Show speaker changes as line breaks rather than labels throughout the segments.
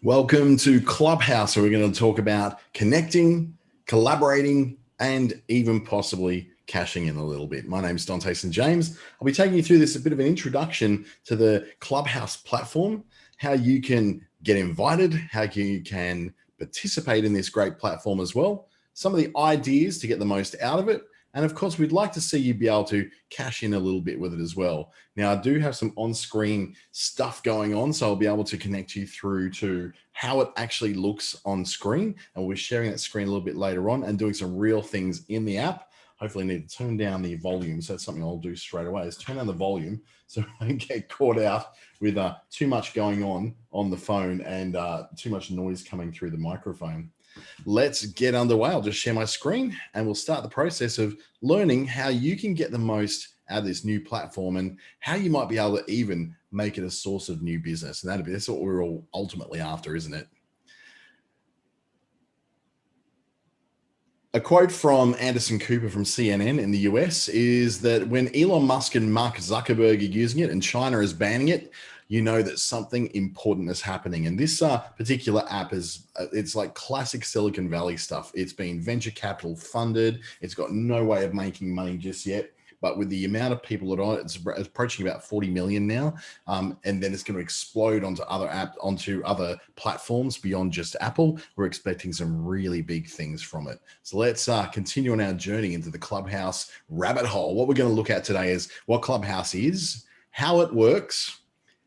Welcome to Clubhouse, where we're going to talk about connecting, collaborating, and even possibly cashing in a little bit. My name is Dante St. James. I'll be taking you through this a bit of an introduction to the Clubhouse platform, how you can get invited, how you can participate in this great platform as well, some of the ideas to get the most out of it, and of course, we'd like to see you be able to cash in a little bit with it as well. Now, I do have some on-screen stuff going on, so I'll be able to connect you through to how it actually looks on screen. And we're sharing that screen a little bit later on and doing some real things in the app. Hopefully I need to turn down the volume. So that's something I'll do straight away, is turn down the volume so I don't get caught out with too much going on the phone and too much noise coming through the microphone. Let's get underway. I'll just share my screen and we'll start the process of learning how you can get the most out of this new platform and how you might be able to even make it a source of new business. And that's what we're all ultimately after, isn't it? A quote from Anderson Cooper from CNN in the US is that when Elon Musk and Mark Zuckerberg are using it and China is banning it, you know that something important is happening. And this particular app it's like classic Silicon Valley stuff. It's been venture capital funded. It's got no way of making money just yet. But with the amount of people that are on it, it's approaching about 40 million now. And then it's going to explode onto other platforms beyond just Apple. We're expecting some really big things from it. So let's continue on our journey into the Clubhouse rabbit hole. What we're going to look at today is what Clubhouse is, how it works,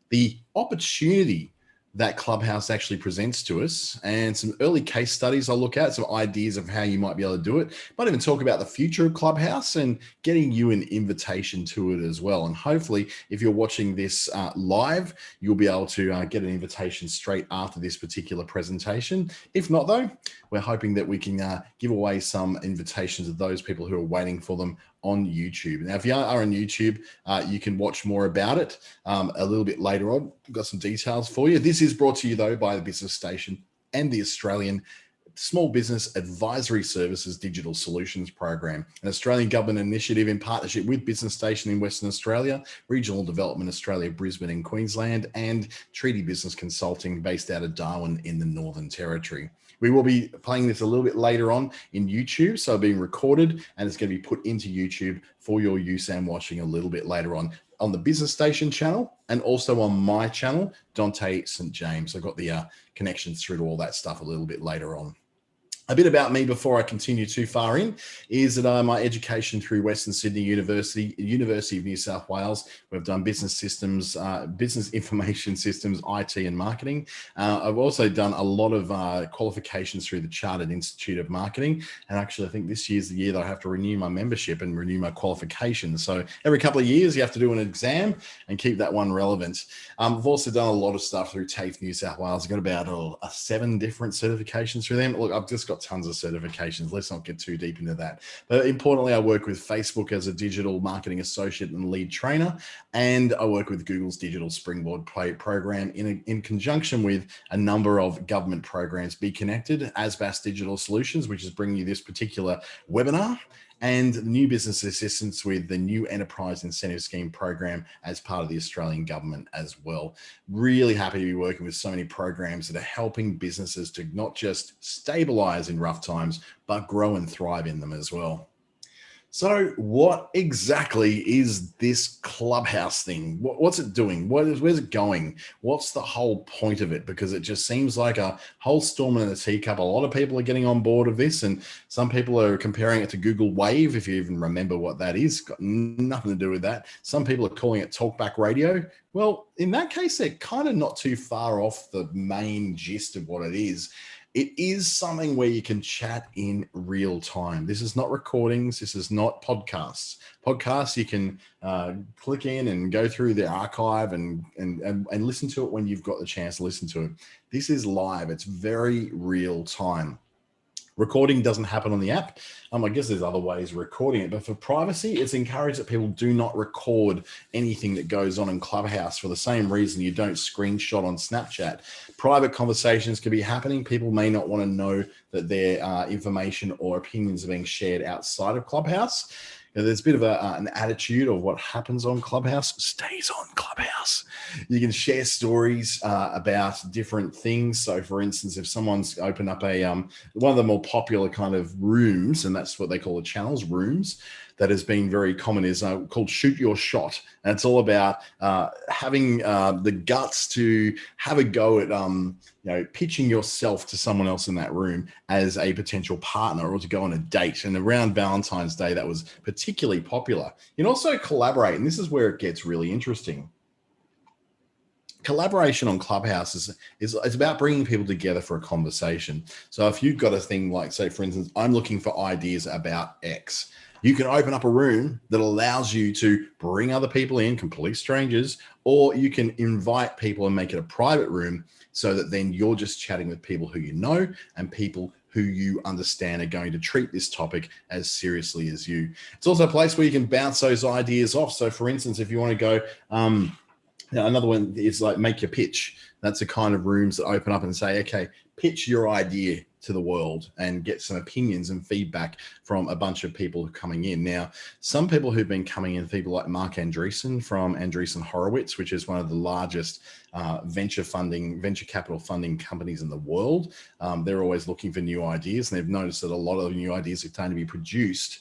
the opportunity that Clubhouse actually presents to us, and some early case studies I'll look at, some ideas of how you might be able to do it. Might even talk about the future of Clubhouse and getting you an invitation to it as well. And hopefully, if you're watching this live, you'll be able to get an invitation straight after this particular presentation. If not, though, we're hoping that we can give away some invitations to those people who are waiting for them on YouTube. Now, if you are on YouTube, you can watch more about it a little bit later on. We've got some details for you. This is brought to you, though, by the Business Station and the Australian Small Business Advisory Services Digital Solutions Program, an Australian government initiative in partnership with Business Station in Western Australia, Regional Development Australia, Brisbane in Queensland, and Treaty Business Consulting based out of Darwin in the Northern Territory. We will be playing this a little bit later on in YouTube, so being recorded, and it's going to be put into YouTube for your use and watching a little bit later on the Business Station channel and also on my channel, Dante St. James. I've got the connections through to all that stuff a little bit later on. A bit about me before I continue too far in is that my education through Western Sydney University, University of New South Wales. We've done business systems, business information systems, IT and marketing. I've also done a lot of qualifications through the Chartered Institute of Marketing. And actually, I think this year's the year that I have to renew my membership and renew my qualifications. So every couple of years, you have to do an exam and keep that one relevant. I've also done a lot of stuff through TAFE New South Wales. I've got about 7 different certifications through them. Look, I've just got tons of certifications. Let's not get too deep into that. But importantly, I work with Facebook as a digital marketing associate and lead trainer, and I work with Google's Digital Springboard program in conjunction with a number of government programs. Be Connected, ASBAS Digital Solutions, which is bringing you this particular webinar, and new business assistance with the new Enterprise Incentive Scheme program as part of the Australian government as well. Really happy to be working with so many programs that are helping businesses to not just stabilize in rough times, but grow and thrive in them as well. So what exactly is this Clubhouse thing? What's it doing? Where's it going? What's the whole point of it? Because it just seems like a whole storm in a teacup. A lot of people are getting on board of this, and some people are comparing it to Google Wave, if you even remember what that is. Got nothing to do with that. Some people are calling it talkback radio. Well, in that case, they're kind of not too far off the main gist of what it is. It is something where you can chat in real time. This is not recordings. This is not podcasts. Podcasts, you can click in and go through the archive and listen to it when you've got the chance to listen to it. This is live. It's very real time. Recording doesn't happen on the app. I guess there's other ways of recording it, but for privacy, it's encouraged that people do not record anything that goes on in Clubhouse for the same reason you don't screenshot on Snapchat. Private conversations could be happening. People may not want to know that their information or opinions are being shared outside of Clubhouse. There's a bit of an attitude of what happens on Clubhouse stays on Clubhouse. You can share stories about different things. So, for instance, if someone's opened up a one of the more popular kind of rooms, and that's what they call the channels, rooms, that has been very common is called Shoot Your Shot. And it's all about having the guts to have a go at pitching yourself to someone else in that room as a potential partner or to go on a date. And around Valentine's Day, that was particularly popular. You can also collaborate, and this is where it gets really interesting. Collaboration on Clubhouse is about bringing people together for a conversation. So if you've got a thing like, say, for instance, I'm looking for ideas about X, you can open up a room that allows you to bring other people in, complete strangers, or you can invite people and make it a private room so that then you're just chatting with people who you know and people who you understand are going to treat this topic as seriously as you. It's also a place where you can bounce those ideas off. So for instance, if you want to go, another one is like make your pitch. That's the kind of rooms that open up and say, okay, pitch your idea to the world and get some opinions and feedback from a bunch of people who are coming in. Now, some people who've been coming in, people like Mark Andreessen from Andreessen Horowitz, which is one of the largest venture capital funding companies in the world. They're always looking for new ideas, and they've noticed that a lot of new ideas are starting to be produced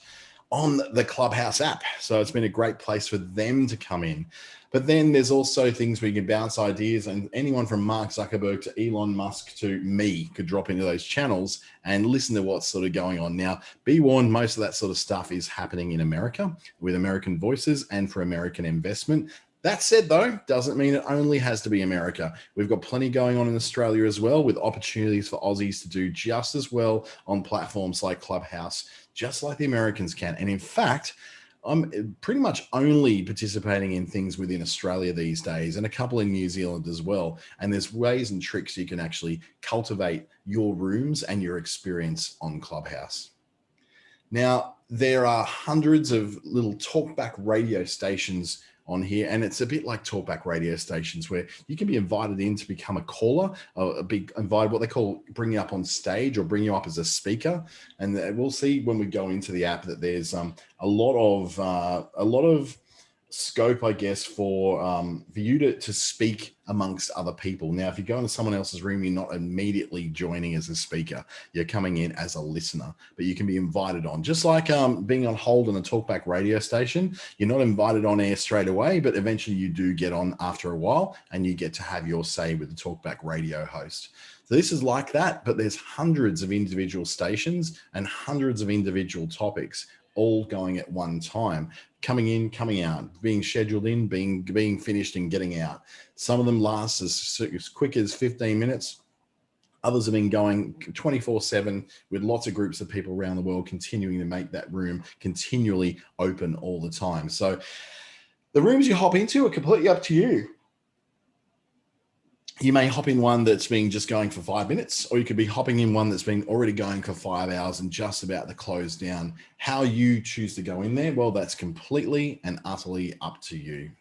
on the Clubhouse app. So it's been a great place for them to come in. But then there's also things where you can bounce ideas, and anyone from Mark Zuckerberg to Elon Musk to me could drop into those channels and listen to what's sort of going on. Now, be warned, most of that sort of stuff is happening in America with American voices and for American investment. That said, though, doesn't mean it only has to be America. We've got plenty going on in Australia as well, with opportunities for Aussies to do just as well on platforms like Clubhouse, just like the Americans can. And in fact, I'm pretty much only participating in things within Australia these days, and a couple in New Zealand as well. And there's ways and tricks you can actually cultivate your rooms and your experience on Clubhouse. Now, there are hundreds of little talkback radio stations on here, and it's a bit like talkback radio stations where you can be invited in to become a caller, invited, what they call bring you up on stage or bring you up as a speaker. And we'll see when we go into the app that there's a lot of scope, I guess, for you to speak amongst other people. Now, if you go into someone else's room, you're not immediately joining as a speaker. You're coming in as a listener, but you can be invited on. Just like being on hold on a talkback radio station, you're not invited on air straight away, but eventually you do get on after a while, and you get to have your say with the talkback radio host. So this is like that, but there's hundreds of individual stations and hundreds of individual topics all going at one time, coming in, coming out, being scheduled in, being finished and getting out. Some of them last as quick as 15 minutes. Others have been going 24/7 with lots of groups of people around the world continuing to make that room continually open all the time. So the rooms you hop into are completely up to you. You may hop in one that's been just going for 5 minutes, or you could be hopping in one that's been already going for 5 hours and just about to close down. How you choose to go in there, well, that's completely and utterly up to you.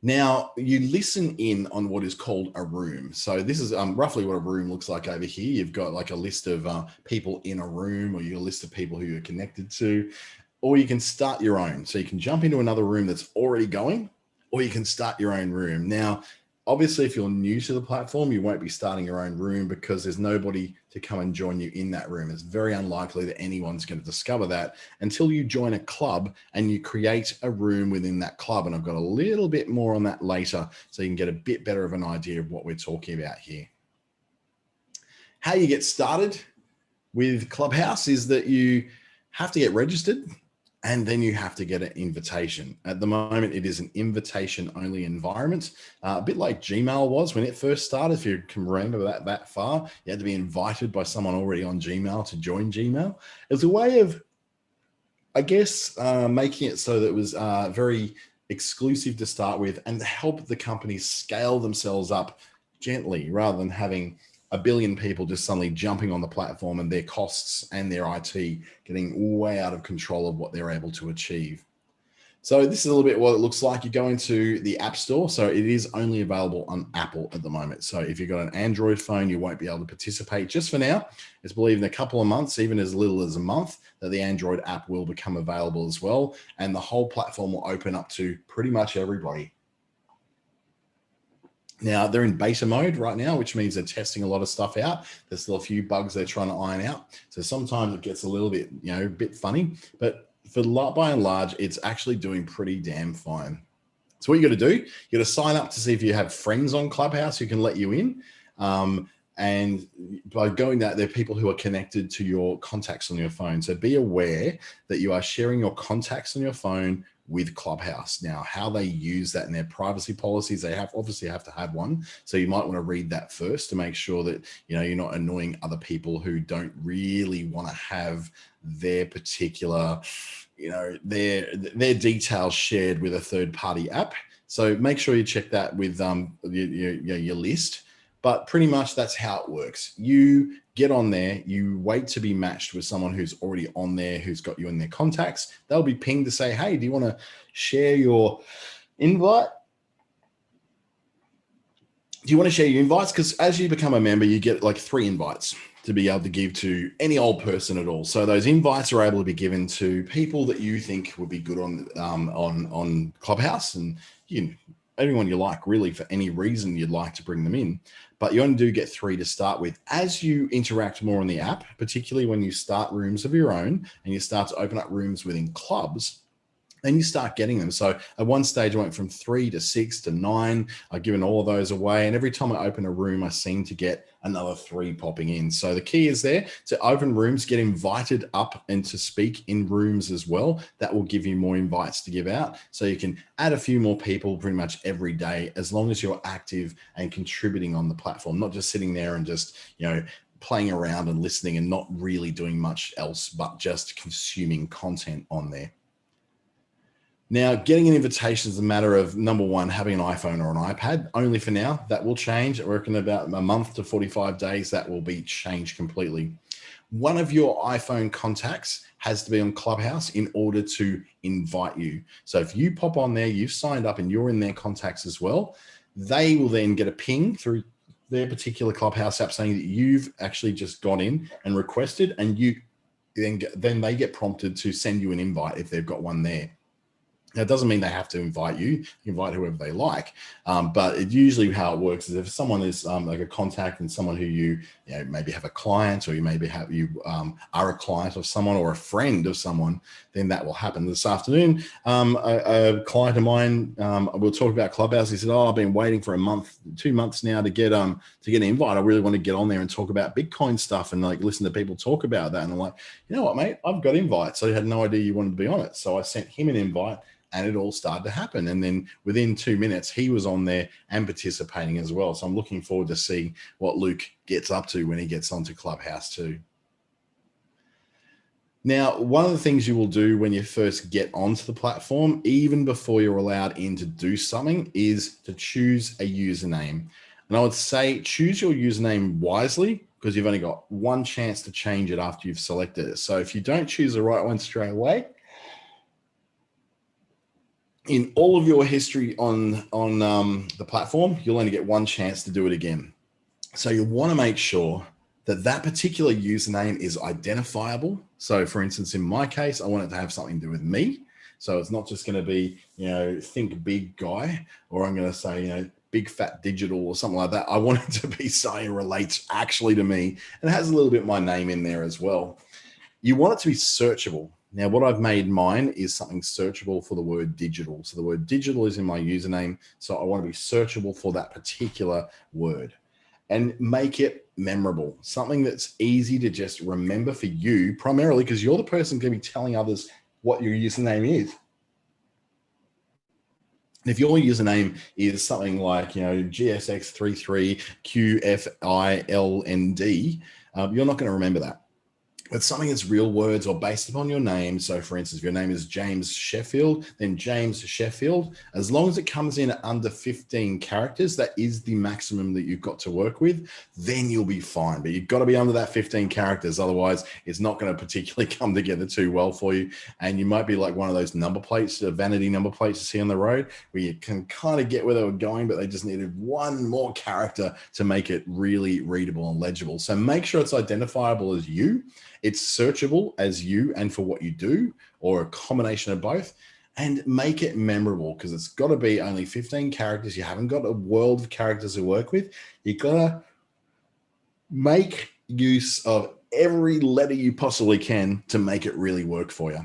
Now, you listen in on what is called a room. So this is roughly what a room looks like over here. You've got like a list of people in a room, or your list of people who you're connected to, or you can start your own. So you can jump into another room that's already going, or you can start your own room. Now, obviously, if you're new to the platform, you won't be starting your own room because there's nobody to come and join you in that room. It's very unlikely that anyone's going to discover that until you join a club and you create a room within that club. And I've got a little bit more on that later, so you can get a bit better of an idea of what we're talking about here. How you get started with Clubhouse is that you have to get registered, and then you have to get an invitation. At the moment, it is an invitation-only environment, a bit like Gmail was when it first started. If you can remember that far, you had to be invited by someone already on Gmail to join Gmail. It was a way of, I guess, making it so that it was very exclusive to start with and to help the companies scale themselves up gently rather than having a billion people just suddenly jumping on the platform and their costs and their IT getting way out of control of what they're able to achieve. So this is a little bit what it looks like. You go into the App Store. So it is only available on Apple at the moment. So if you've got an Android phone, you won't be able to participate just for now. It's believed in a couple of months, even as little as a month, that the Android app will become available as well. And the whole platform will open up to pretty much everybody. Now they're in beta mode right now, which means they're testing a lot of stuff out. There's still a few bugs they're trying to iron out. So sometimes it gets a little bit, a bit funny, but by and large, it's actually doing pretty damn fine. So what you got to do, you got to sign up to see if you have friends on Clubhouse who can let you in. And by going that, there are people who are connected to your contacts on your phone. So be aware that you are sharing your contacts on your phone with Clubhouse. Now, how they use that in their privacy policies, they obviously have to have one. So you might want to read that first to make sure that, you're not annoying other people who don't really want to have their particular, their details shared with a third-party app. So make sure you check that with your list. But pretty much that's how it works. You get on there, you wait to be matched with someone who's already on there, who's got you in their contacts. They'll be pinged to say, hey, do you want to share your invite? Do you want to share your invites? Because as you become a member, you get like 3 invites to be able to give to any old person at all. So those invites are able to be given to people that you think would be good on Clubhouse, and anyone you like, really, for any reason you'd like to bring them in. But you only do get 3 to start with. As you interact more on the app, particularly when you start rooms of your own and you start to open up rooms within clubs, then you start getting them. So at one stage, I went from 3 to 6 to 9. I've given all of those away. And every time I open a room, I seem to get another 3 popping in. So the key is there to open rooms, get invited up and to speak in rooms as well. That will give you more invites to give out. So you can add a few more people pretty much every day, as long as you're active and contributing on the platform, not just sitting there and just, playing around and listening and not really doing much else, but just consuming content on there. Now, getting an invitation is a matter of, number one, having an iPhone or an iPad. Only for now. That will change. I reckon about a month to 45 days, that will be changed completely. One of your iPhone contacts has to be on Clubhouse in order to invite you. So if you pop on there, you've signed up and you're in their contacts as well, they will then get a ping through their particular Clubhouse app saying that you've actually just got in and requested, and you then they get prompted to send you an invite if they've got one there. Now, it doesn't mean they have to invite you, invite whoever they like. But it usually how it works is if someone is like a contact and someone who you maybe have a client, or you maybe are a client of someone or a friend of someone, then that will happen. This afternoon, a client of mine, we'll talk about Clubhouse. He said, I've been waiting for 2 months now to get an invite. I really want to get on there and talk about Bitcoin stuff and like listen to people talk about that. And I'm like, you know what, mate, I've got invites. So I had no idea you wanted to be on it. So I sent him an invite, and it all started to happen. And then within 2 minutes, he was on there and participating as well. So I'm looking forward to seeing what Luke gets up to when he gets onto Clubhouse too. Now, one of the things you will do when you first get onto the platform, even before you're allowed in to do something, is to choose a username. And I would say choose your username wisely, because you've only got one chance to change it after you've selected it. So if you don't choose the right one straight away, in all of your history on the platform, you'll only get one chance to do it again. So you want to make sure that that particular username is identifiable. So for instance, in my case, I want it to have something to do with me. So it's not just going to be, think big guy, or I'm going to say, big fat digital or something like that. I want it to be something that relates actually to me, and it has a little bit of my name in there as well. You want it to be searchable. Now, what I've made mine is something searchable for the word digital. So the word digital is in my username. So I want to be searchable for that particular word, and make it memorable. Something that's easy to just remember for you, primarily because you're the person going to be telling others what your username is. If your username is something like, GSX33QFILND, you're not going to remember that. But something that's real words or based upon your name. So for instance, if your name is James Sheffield, then James Sheffield, as long as it comes in under 15 characters, that is the maximum that you've got to work with, then you'll be fine. But you've got to be under that 15 characters. Otherwise, it's not going to particularly come together too well for you. And you might be like one of those number plates, vanity number plates you see on the road, where you can kind of get where they were going, but they just needed one more character to make it really readable and legible. So make sure it's identifiable as you. It's searchable as you and for what you do, or a combination of both, and make it memorable, because it's got to be only 15 characters. You haven't got a world of characters to work with. You got to make use of every letter you possibly can to make it really work for you.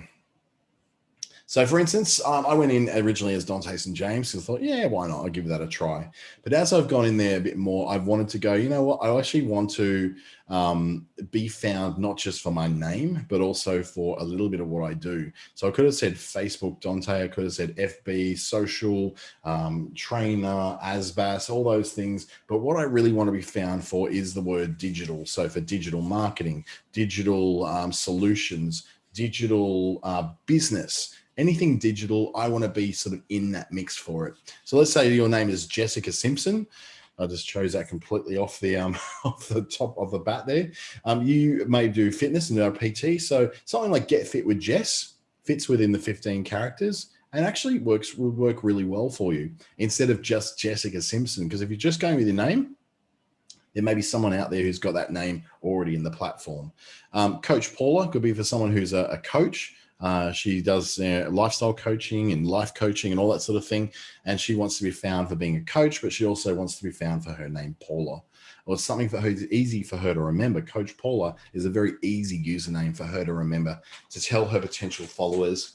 So for instance, I went in originally as Dante St. James because I thought, yeah, why not? I'll give that a try. But as I've gone in there a bit more, I've wanted to go, you know what? I actually want to be found not just for my name, but also for a little bit of what I do. So I could have said Facebook Dante, I could have said FB, social, trainer, ASBAS, all those things. But what I really want to be found for is the word digital. So for digital marketing, digital solutions, digital business, anything digital, I want to be sort of in that mix for it. So let's say your name is Jessica Simpson. I just chose that completely off the off the top of the bat there. You may do fitness and do a PT. So something like Get Fit with Jess fits within the 15 characters and actually would work really well for you instead of just Jessica Simpson. Because if you're just going with your name, there may be someone out there who's got that name already in the platform. Coach Paula could be for someone who's a coach. She does lifestyle coaching and life coaching and all that sort of thing. And she wants to be found for being a coach, but she also wants to be found for her name, Paula. Or something for her easy for her to remember. Coach Paula is a very easy username for her to remember to tell her potential followers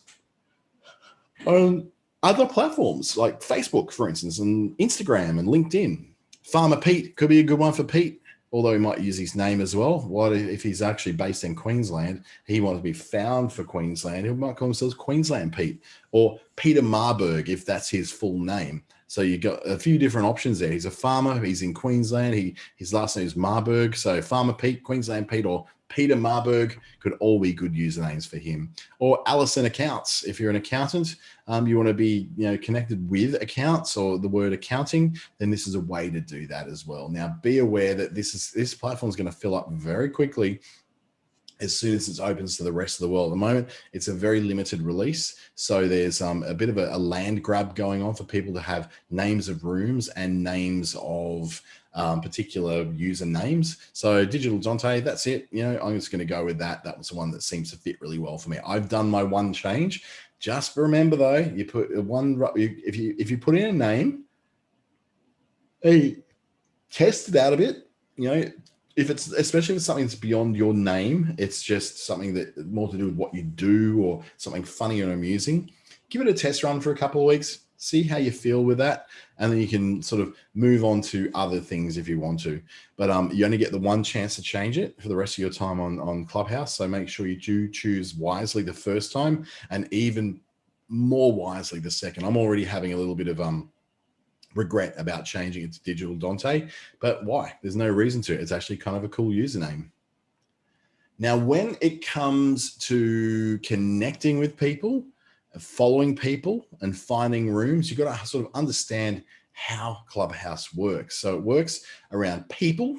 on other platforms like Facebook, for instance, and Instagram and LinkedIn. Farmer Pete could be a good one for Pete, although he might use his name as well. What if he's actually based in Queensland? He wants to be found for Queensland. He might call himself Queensland Pete, or Peter Marburg if that's his full name. So you got a few different options there. He's a farmer. He's in Queensland. His last name is Marburg. So Farmer Pete, Queensland Pete, or Peter Marburg could all be good usernames for him. Or Allison Accounts. If you're an accountant, you want to be connected with accounts or the word accounting, then this is a way to do that as well. Now, be aware that this platform is going to fill up very quickly as soon as it opens to the rest of the world. At the moment, it's a very limited release. So there's a bit of a land grab going on for people to have names of rooms and names of particular user names. So Digital Dante, that's it. I'm just going to go with that. That was the one that seems to fit really well for me. I've done my one change. Just remember though, you put one, if you put in a name, hey, test it out a bit, if it's, especially if it's something that's beyond your name, it's just something that more to do with what you do or something funny or amusing, give it a test run for a couple of weeks, see how you feel with that. And then you can sort of move on to other things if you want to. But you only get the one chance to change it for the rest of your time on Clubhouse. So make sure you do choose wisely the first time and even more wisely the second. I'm already having a little bit of regret about changing it to Digital Dante, but why? There's no reason to. It's actually kind of a cool username. Now, when it comes to connecting with people, following people, and finding rooms, you've got to sort of understand how Clubhouse works. So it works around people,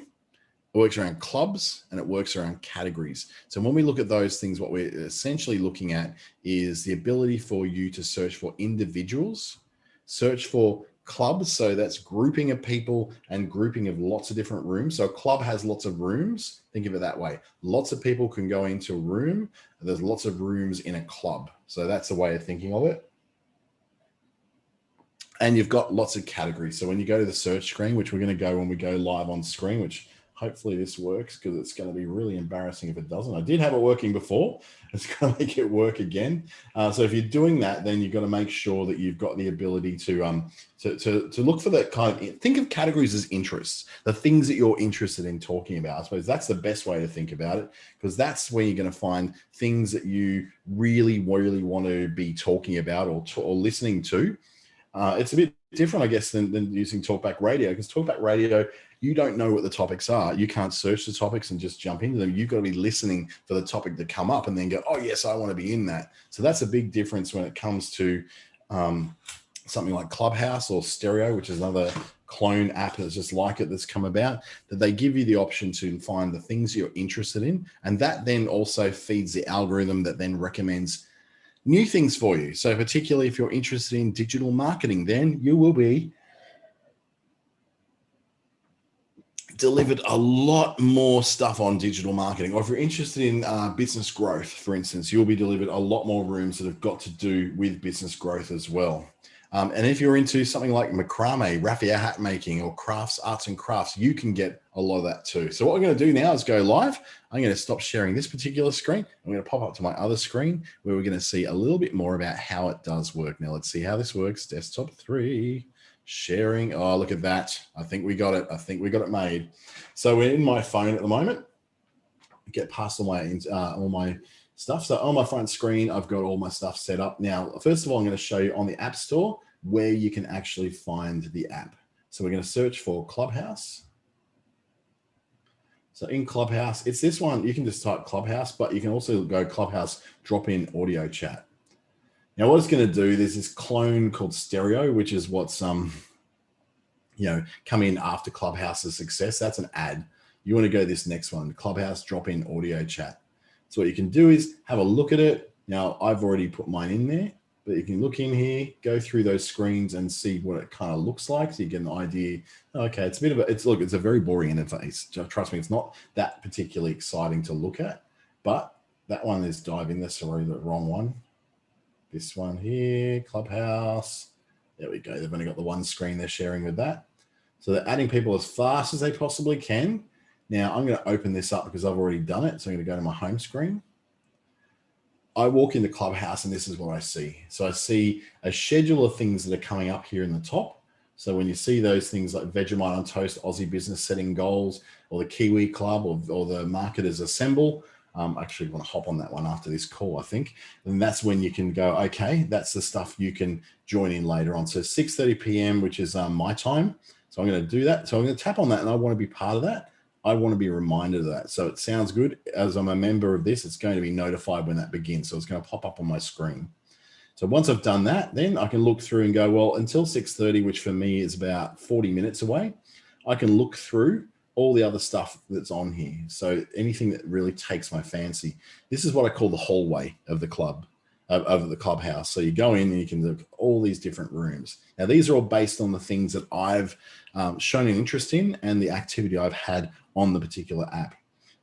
it works around clubs, and it works around categories. So when we look at those things, what we're essentially looking at is the ability for you to search for individuals, search for clubs, so that's grouping of people and grouping of lots of different rooms. So a club has lots of rooms. Think of it that way. Lots of people can go into a room. There's lots of rooms in a club. So that's the way of thinking of it. And you've got lots of categories. So when you go to the search screen, which we're going to go when we go live on screen, which hopefully this works because it's going to be really embarrassing if it doesn't. I did have it working before. It's going to make it work again. So if you're doing that, then you've got to make sure that you've got the ability to look for that kind of, think of categories as interests, the things that you're interested in talking about. I suppose that's the best way to think about it, because that's where you're going to find things that you really, really want to be talking about or listening to. It's a bit different, I guess, than using talkback radio, because talkback radio you don't know what the topics are. You can't search the topics and just jump into them. You've got to be listening for the topic to come up and then go, oh yes, I want to be in that. So that's a big difference when it comes to something like Clubhouse or Stereo, which is another clone app that's just like it that's come about, that they give you the option to find the things you're interested in. And that then also feeds the algorithm that then recommends new things for you. So particularly if you're interested in digital marketing, then you will be delivered a lot more stuff on digital marketing. Or if you're interested in business growth, for instance, you'll be delivered a lot more rooms that have got to do with business growth as well. And if you're into something like macrame, raffia hat making, or crafts, arts and crafts, you can get a lot of that too. So what we're going to do now is go live. I'm going to stop sharing this particular screen. I'm going to pop up to my other screen where we're going to see a little bit more about how it does work. Now let's see how this works. Desktop 3, sharing. Oh, look at that. I think we got it. I think we got it made. So we're in my phone at the moment. Get past all my stuff. So on my front screen, I've got all my stuff set up. Now, first of all, I'm going to show you on the App Store where you can actually find the app. So we're going to search for Clubhouse. So in Clubhouse, it's this one. You can just type Clubhouse, but you can also go Clubhouse drop-in audio chat. Now, what it's going to do, there's this clone called Stereo, which is what's come in after Clubhouse's success. That's an ad. You want to go this next one, Clubhouse drop-in audio chat. So what you can do is have a look at it. Now, I've already put mine in there, but you can look in here, go through those screens and see what it kind of looks like. So you get an idea. Okay, it's a bit of it's a very boring interface. Trust me, it's not that particularly exciting to look at, but that one is diving. That's sorry, the wrong one. This one here, Clubhouse. There we go. They've only got the one screen they're sharing with that. So they're adding people as fast as they possibly can. Now I'm going to open this up because I've already done it. So I'm going to go to my home screen. I walk into Clubhouse and this is what I see. So I see a schedule of things that are coming up here in the top. So when you see those things like Vegemite on Toast, Aussie Business Setting Goals, or the Kiwi Club, or the Marketers Assemble, I actually want to hop on that one after this call, I think. And that's when you can go, okay, that's the stuff you can join in later on. So 6:30 p.m., which is my time. So I'm going to do that. So I'm going to tap on that and I want to be part of that. I want to be reminded of that. So it sounds good. As I'm a member of this, it's going to be notified when that begins. So it's going to pop up on my screen. So once I've done that, then I can look through and go, well, until 6:30, which for me is about 40 minutes away, I can look through all the other stuff that's on here. So anything that really takes my fancy. This is what I call the hallway of the club, of the Clubhouse. So you go in and you can look at all these different rooms. Now, these are all based on the things that I've shown an interest in and the activity I've had on the particular app.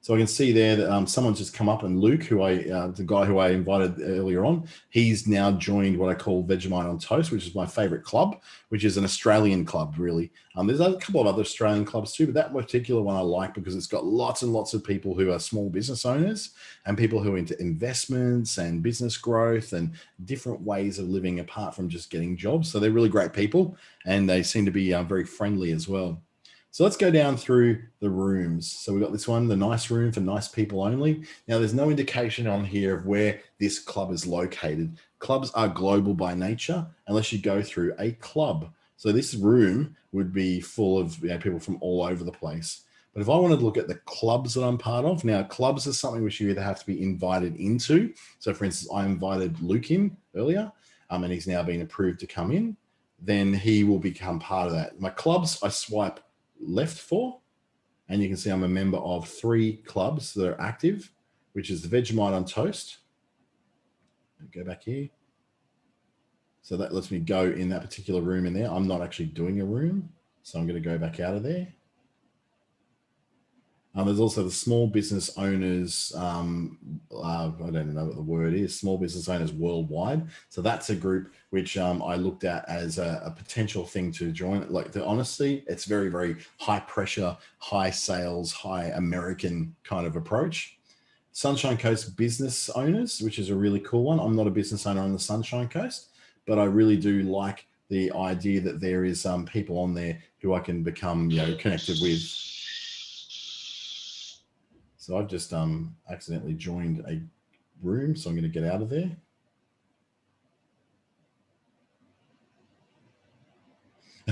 So I can see there that someone's just come up, and Luke, the guy who I invited earlier on, he's now joined what I call Vegemite on Toast, which is my favorite club, which is an Australian club, really. There's a couple of other Australian clubs too, but that particular one I like because it's got lots and lots of people who are small business owners and people who are into investments and business growth and different ways of living apart from just getting jobs. So they're really great people, and they seem to be very friendly as well. So let's go down through the rooms. So we've got this one, the nice room for nice people only. Now, there's no indication on here of where this club is located. Clubs are global by nature unless you go through a club. So this room would be full of people from all over the place. But if I wanted to look at the clubs that I'm part of, now clubs is something which you either have to be invited into. So for instance, I invited Luke in earlier, and he's now been approved to come in. Then he will become part of that. My clubs, I swipe left for, and you can see I'm a member of 3 clubs that are active, which is the Vegemite on Toast. Go back here. So that lets me go in that particular room in there. I'm not actually doing a room, so I'm going to go back out of there. There's also the small business owners, I don't know what the word is, small business owners worldwide. So that's a group which I looked at as a potential thing to join. Like, honestly, it's very, very high pressure, high sales, high American kind of approach. Sunshine Coast business owners, which is a really cool one. I'm not a business owner on the Sunshine Coast, but I really do like the idea that there is people on there who I can become connected with. So I've just accidentally joined a room, so I'm going to get out of there.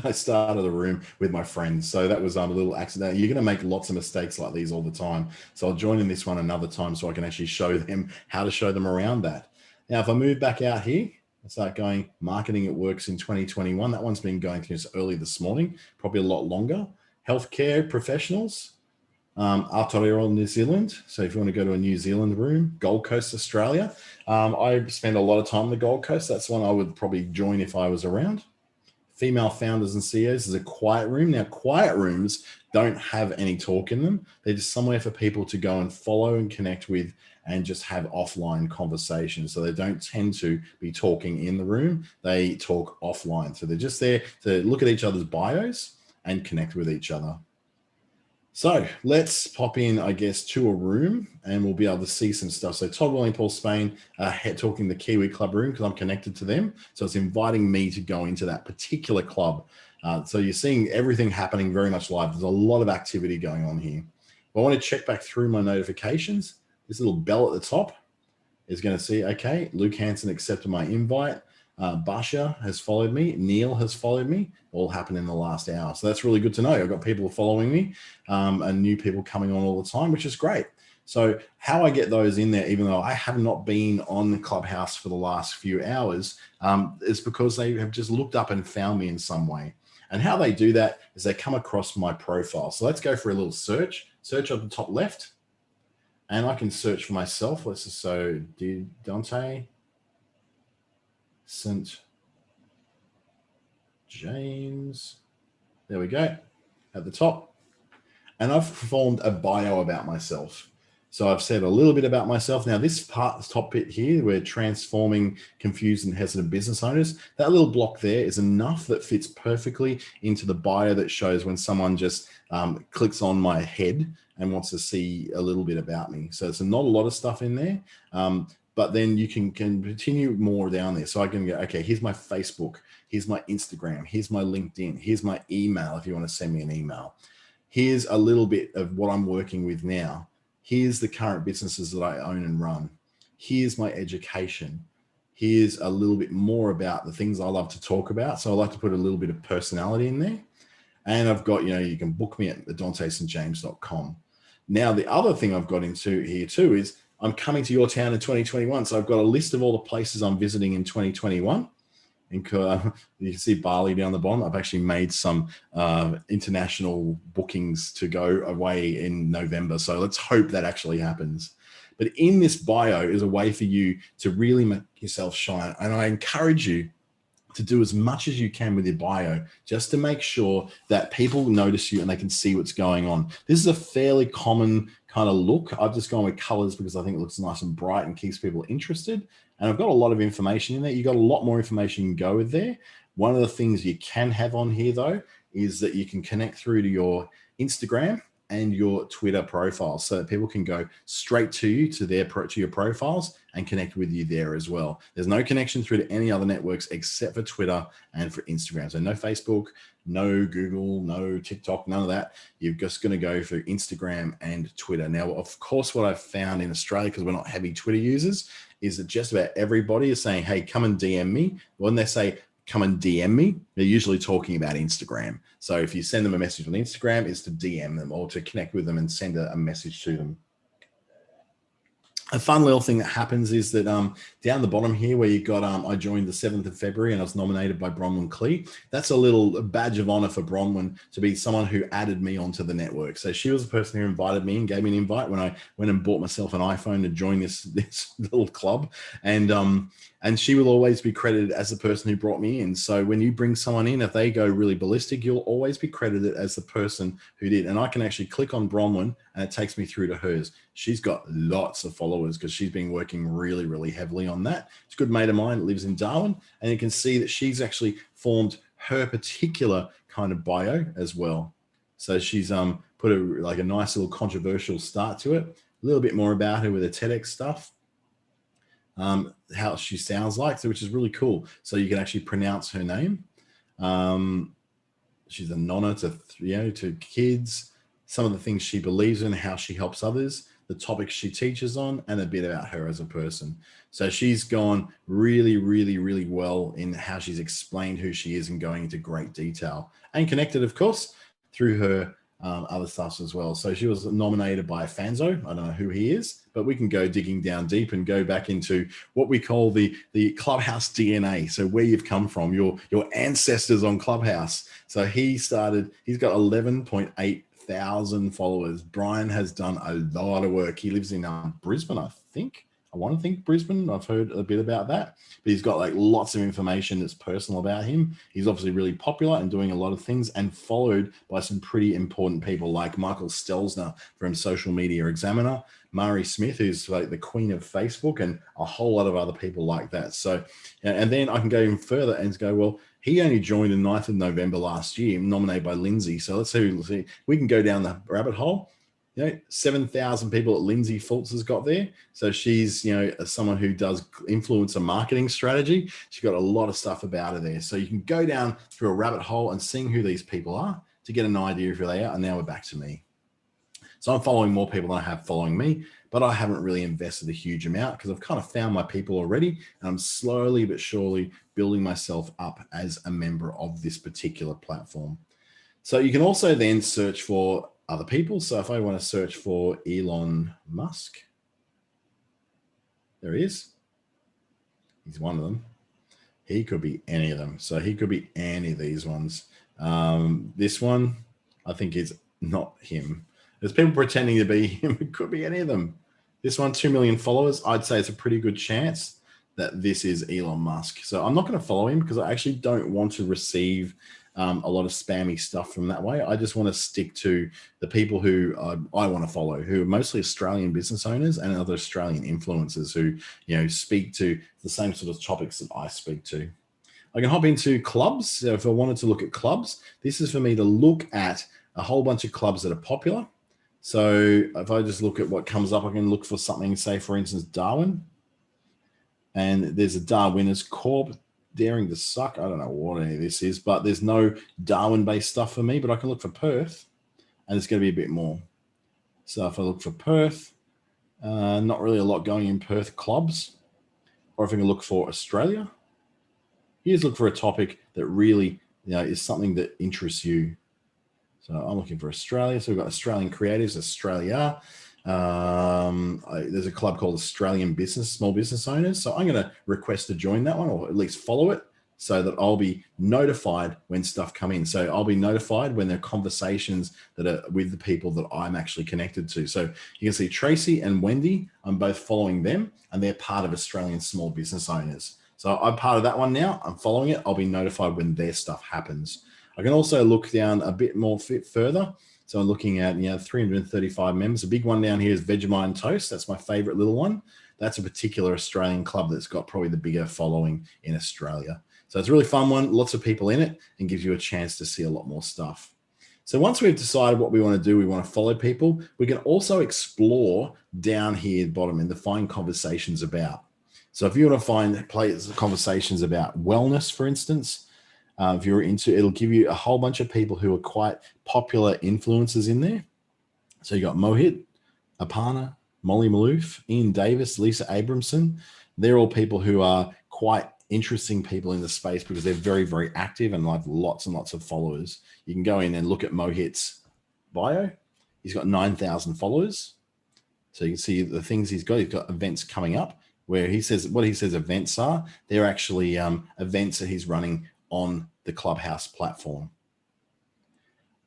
I started a room with my friends. So that was a little accident. You're going to make lots of mistakes like these all the time. So I'll join in this one another time so I can actually show them how to show them around that. Now, if I move back out here, I start going marketing, it works in 2021. That one's been going through early this morning, probably a lot longer. Healthcare professionals, Aotearoa, New Zealand. So if you want to go to a New Zealand room, Gold Coast, Australia. I spend a lot of time on the Gold Coast. That's one I would probably join if I was around. Female founders and CEOs is a quiet room. Now, quiet rooms don't have any talk in them. They're just somewhere for people to go and follow and connect with and just have offline conversations. So they don't tend to be talking in the room. They talk offline. So they're just there to look at each other's bios and connect with each other. So let's pop in, I guess, to a room and we'll be able to see some stuff. So Todd, William, Paul, Spain, talking the Kiwi Club room because I'm connected to them. So it's inviting me to go into that particular club. So you're seeing everything happening very much live. There's a lot of activity going on here. I want to check back through my notifications. This little bell at the top is going to see, okay, Luke Hansen accepted my invite. Basha has followed me. Neil has followed me. All happened in the last hour. So that's really good to know. I've got people following me and new people coming on all the time, which is great. So how I get those in there, even though I have not been on the Clubhouse for the last few hours, is because they have just looked up and found me in some way. And how they do that is they come across my profile. So let's go for a little search. Search on the top left. And I can search for myself. Let's just so Dante St. James. There we go at the top. And I've formed a bio about myself. So I've said a little bit about myself. Now this part, this top bit here, we're transforming confused and hesitant business owners. That little block there is enough that fits perfectly into the bio that shows when someone just clicks on my head and wants to see a little bit about me. So it's not a lot of stuff in there. But then you can continue more down there. So I can go, okay, here's my Facebook, here's my Instagram, here's my LinkedIn, here's my email if you want to send me an email. Here's a little bit of what I'm working with now. Here's the current businesses that I own and run. Here's my education. Here's a little bit more about the things I love to talk about. So I like to put a little bit of personality in there. And I've got, you can book me at dantestjames.com. Now, the other thing I've got into here too is I'm coming to your town in 2021. So I've got a list of all the places I'm visiting in 2021. And you can see Bali down the bottom. I've actually made some international bookings to go away in November. So let's hope that actually happens. But in this bio is a way for you to really make yourself shine. And I encourage you to do as much as you can with your bio, just to make sure that people notice you and they can see what's going on. This is a fairly common kind of look. I've just gone with colors because I think it looks nice and bright and keeps people interested. And I've got a lot of information in there. You've got a lot more information you can go with there. One of the things you can have on here though, is that you can connect through to your Instagram and your Twitter profiles so that people can go straight to you, to your profiles and connect with you there as well. There's no connection through to any other networks except for Twitter and for Instagram. So no Facebook, no Google, no TikTok, none of that. You're just going to go for Instagram and Twitter. Now, of course, what I've found in Australia, because we're not heavy Twitter users, is that just about everybody is saying, hey, come and DM me. When they say, come and DM me, they're usually talking about Instagram. So if you send them a message on Instagram, it's to DM them or to connect with them and send a message to them. A fun little thing that happens is that down the bottom here where you got, I joined the 7th of February and I was nominated by Bronwyn Clee. That's a little badge of honor for Bronwyn to be someone who added me onto the network. So she was the person who invited me and gave me an invite when I went and bought myself an iPhone to join this little club. And she will always be credited as the person who brought me in. So when you bring someone in, if they go really ballistic, you'll always be credited as the person who did. And I can actually click on Bronwyn and it takes me through to hers. She's got lots of followers because she's been working really, really heavily on that. It's a good mate of mine, lives in Darwin. And you can see that she's actually formed her particular kind of bio as well. So she's put like a nice little controversial start to it. A little bit more about her with her TEDx stuff. How she sounds like, so which is really cool. So you can actually pronounce her name. She's a nonna to kids. Some of the things she believes in, how she helps others. the topics she teaches on, and a bit about her as a person. So she's gone really, really, really well in how she's explained who she is and going into great detail, and connected, of course, through her other stuff as well. So she was nominated by Fanzo. I don't know who he is, but we can go digging down deep and go back into what we call the Clubhouse DNA. So where you've come from, your ancestors on Clubhouse. So he's got 11.8 thousand followers. Brian has done a lot of work. He lives in Brisbane, I think. I want to think Brisbane. I've heard a bit about that, but he's got like lots of information that's personal about him. He's obviously really popular and doing a lot of things, and followed by some pretty important people like Michael Stelzner from Social Media Examiner, Mari Smith, who's like the queen of Facebook, and a whole lot of other people like that. So, and then I can go even further and go, well, he only joined on 9th of November last year, nominated by Lindsay. So let's see, we can go down the rabbit hole. 7,000 people that Lindsay Fultz has got there. So she's, someone who does influencer marketing strategy. She's got a lot of stuff about her there. So you can go down through a rabbit hole and seeing who these people are to get an idea of who they are. And now we're back to me. So I'm following more people than I have following me, but I haven't really invested a huge amount because I've kind of found my people already. And I'm slowly but surely building myself up as a member of this particular platform. So you can also then search for other people. So if I want to search for Elon Musk, there he is. He's one of them. He could be any of them. So he could be any of these ones. This one, I think, is not him. There's people pretending to be him. It could be any of them. This one, 2 million followers. I'd say it's a pretty good chance that this is Elon Musk. So I'm not going to follow him because I actually don't want to receive a lot of spammy stuff from that way. I just want to stick to the people who I want to follow, who are mostly Australian business owners and other Australian influencers who, speak to the same sort of topics that I speak to. I can hop into clubs. So if I wanted to look at clubs, this is for me to look at a whole bunch of clubs that are popular. So if I just look at what comes up, I can look for something, say, for instance, Darwin. And there's a Darwiners Corp. Daring to Suck. I don't know what any of this is, but there's no Darwin-based stuff for me, but I can look for Perth, and it's going to be a bit more. So if I look for Perth, not really a lot going in Perth clubs. Or if I can look for Australia, here's look for a topic that really is something that interests you. So I'm looking for Australia. So we've got Australian Creatives, Australia. There's a club called Australian Small Business Owners. So I'm going to request to join that one, or at least follow it, so that I'll be notified when stuff come in. So I'll be notified when there are conversations that are with the people that I'm actually connected to. So you can see Tracy and Wendy, I'm both following them, and they're part of Australian Small Business Owners. So I'm part of that one now. I'm following it. I'll be notified when their stuff happens. I can also look down a bit more further. So I'm looking at 335 members. A big one down here is Vegemite Toast. That's my favorite little one. That's a particular Australian club that's got probably the bigger following in Australia. So it's a really fun one, lots of people in it, and gives you a chance to see a lot more stuff. So once we've decided what we want to do, we want to follow people, we can also explore down here at the bottom and to find conversations about. So if you want to find conversations about wellness, for instance, if you're into, it'll give you a whole bunch of people who are quite popular influencers in there. So you got Mohit, Aparna, Molly Maloof, Ian Davis, Lisa Abramson. They're all people who are quite interesting people in the space because they're very, very active and have lots and lots of followers. You can go in and look at Mohit's bio. He's got 9,000 followers. So you can see the things he's got. He's got events coming up where he says, what he says events are, they're actually events that he's running on the Clubhouse platform.